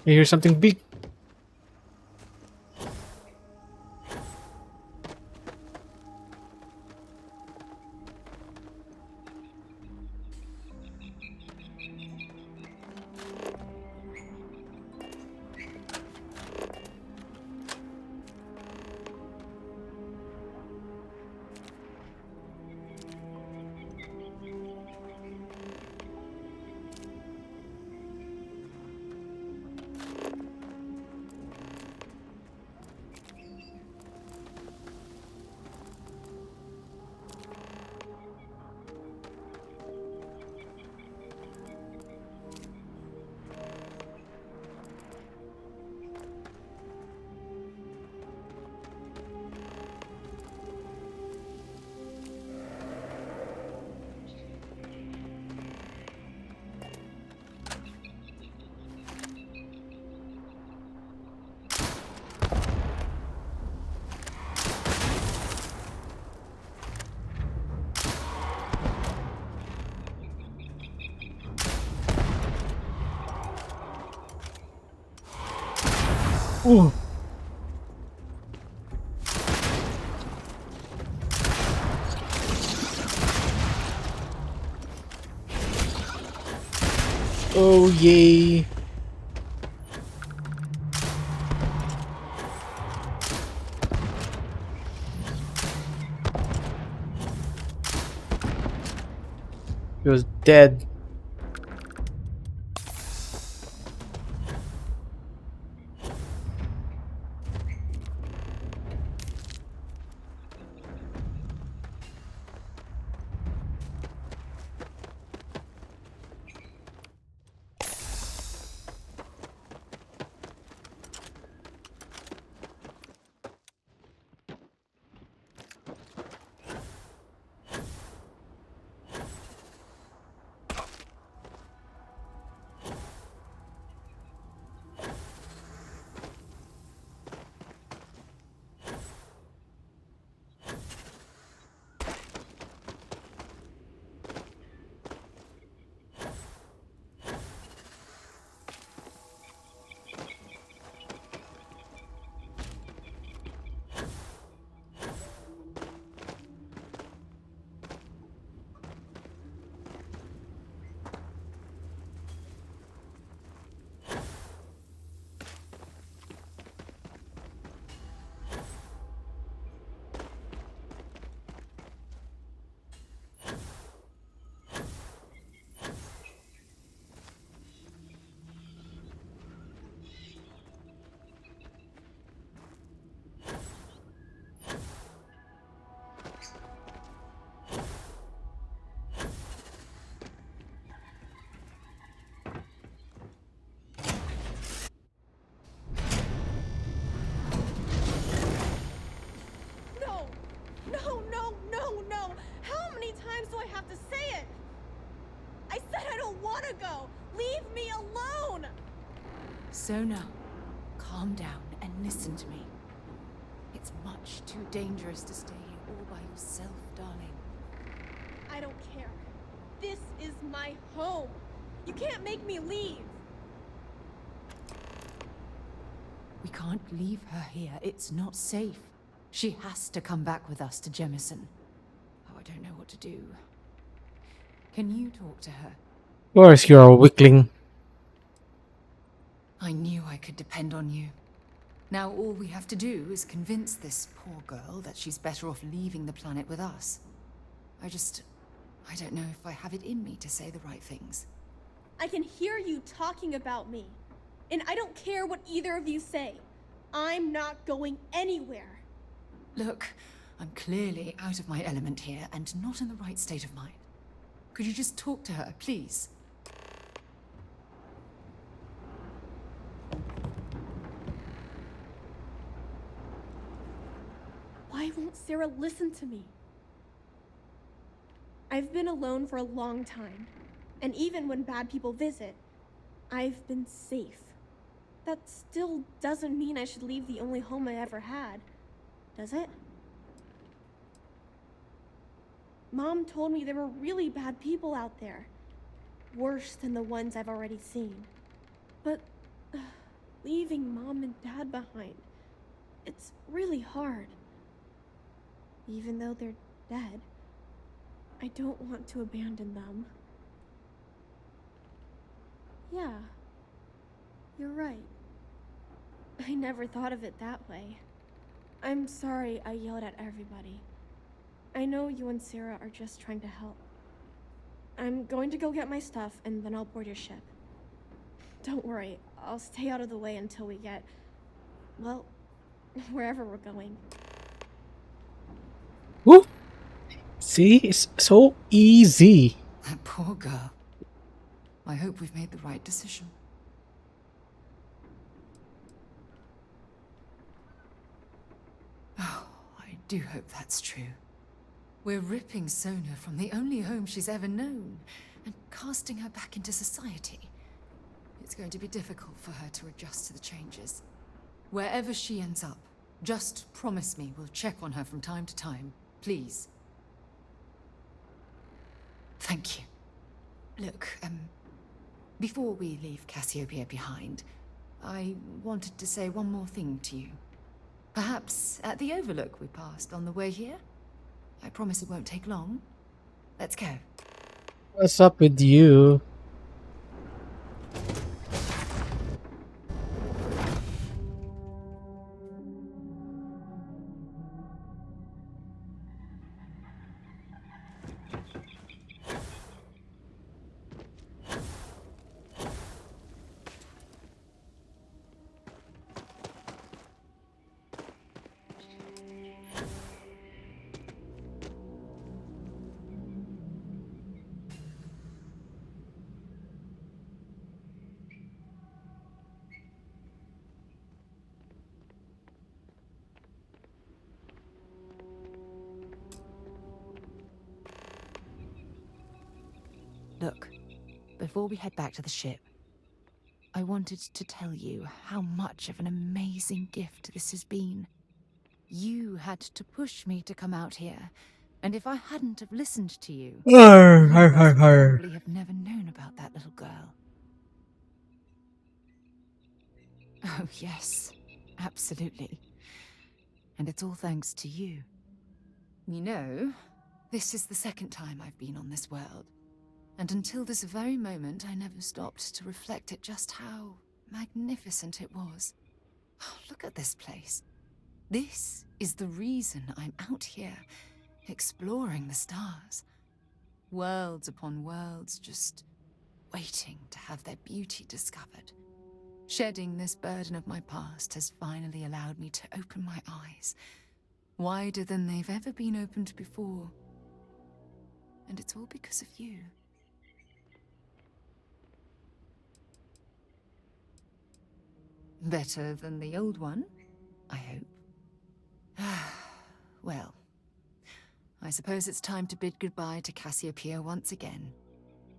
I hear something big. Ooh. Oh yay. He was dead. No! No, no, no, no! How many times do I have to say it? I said I don't want to go! Leave me alone! Sona, calm down and listen to me. It's much too dangerous to stay here all by yourself, darling. I don't care. This is my home. You can't make me leave. We can't leave her here. It's not safe. She has to come back with us to Jemison. Oh, I don't know what to do. Can you talk to her? Of course, you're a weakling. I knew I could depend on you. Now all we have to do is convince this poor girl that she's better off leaving the planet with us. I don't know if I have it in me to say the right things. I can hear you talking about me. And I don't care what either of you say. I'm not going anywhere. Look, I'm clearly out of my element here and not in the right state of mind. Could you just talk to her, please? Why won't Sarah listen to me? I've been alone for a long time. And even when bad people visit, I've been safe. That still doesn't mean I should leave the only home I ever had, does it? Mom told me there were really bad people out there. Worse than the ones I've already seen. But leaving Mom and Dad behind. It's really hard. Even though they're dead, I don't want to abandon them. Yeah, you're right. I never thought of it that way. I'm sorry I yelled at everybody. I know you and Sarah are just trying to help. I'm going to go get my stuff and then I'll board your ship. Don't worry, I'll stay out of the way until we get, well, wherever we're going. Woo! See, it's so easy. That poor girl. I hope we've made the right decision. Oh, I do hope that's true. We're ripping Sona from the only home she's ever known and casting her back into society. It's going to be difficult for her to adjust to the changes. Wherever she ends up, just promise me we'll check on her from time to time, please. Thank you. Look, before we leave Cassiopeia behind, I wanted to say one more thing to you. Perhaps at the overlook we passed on the way here? I promise it won't take long. Let's go. What's up with you? Look, before we head back to the ship, I wanted to tell you how much of an amazing gift this has been. You had to push me to come out here, and if I hadn't have listened to you, Arr, you arr, guys arr, would arr. probably have never known about that little girl. Oh, yes, absolutely. And it's all thanks to you. You know, this is the second time I've been on this world. And until this very moment, I never stopped to reflect at just how magnificent it was. Oh, look at this place. This is the reason I'm out here, exploring the stars. Worlds upon worlds, just waiting to have their beauty discovered. Shedding this burden of my past has finally allowed me to open my eyes, wider than they've ever been opened before. And it's all because of you. Better than the old one, I hope. Well, I suppose it's time to bid goodbye to Cassiopeia once again.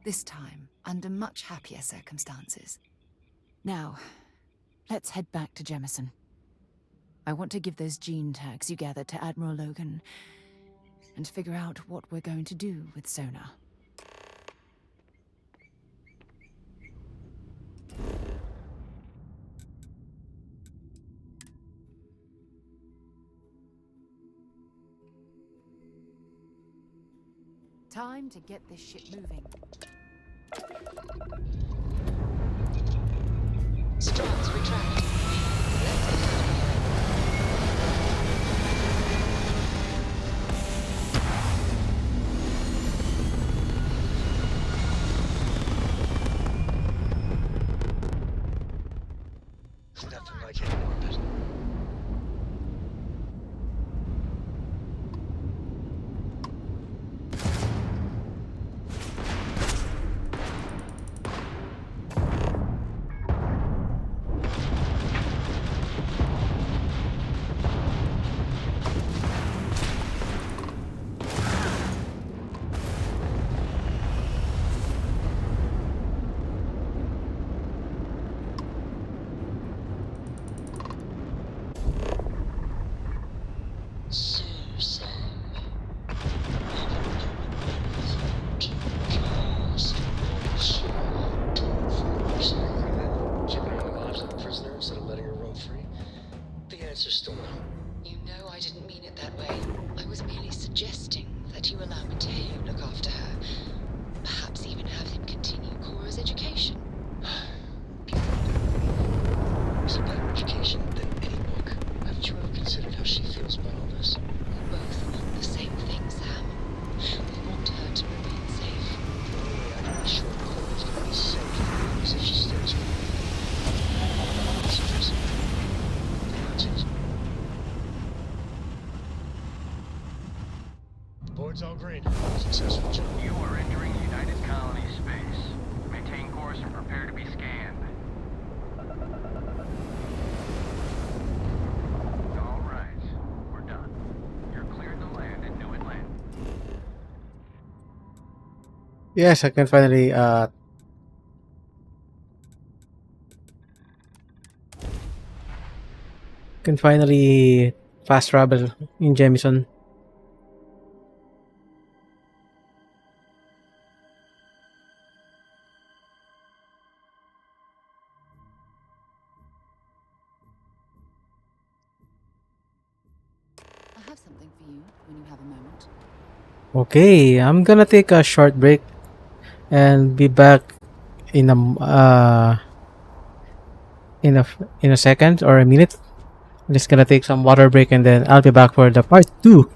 This time, under much happier circumstances. Now, let's head back to Jemison. I want to give those gene tags you gathered to Admiral Logan and figure out what we're going to do with Sona. Time to get this ship moving. Struts retract. Nothing like hitting orbit. successful job. You are entering United Colony space. Maintain course and prepare to be scanned. All right, we're done. You're cleared to land in New Atlantis. Yes, I can finally fast travel in Jemison. I have something for you when you have a moment. Okay, I'm gonna take a short break and be back in a second or a minute. I'm just gonna take some water break and then I'll be back for the part 2.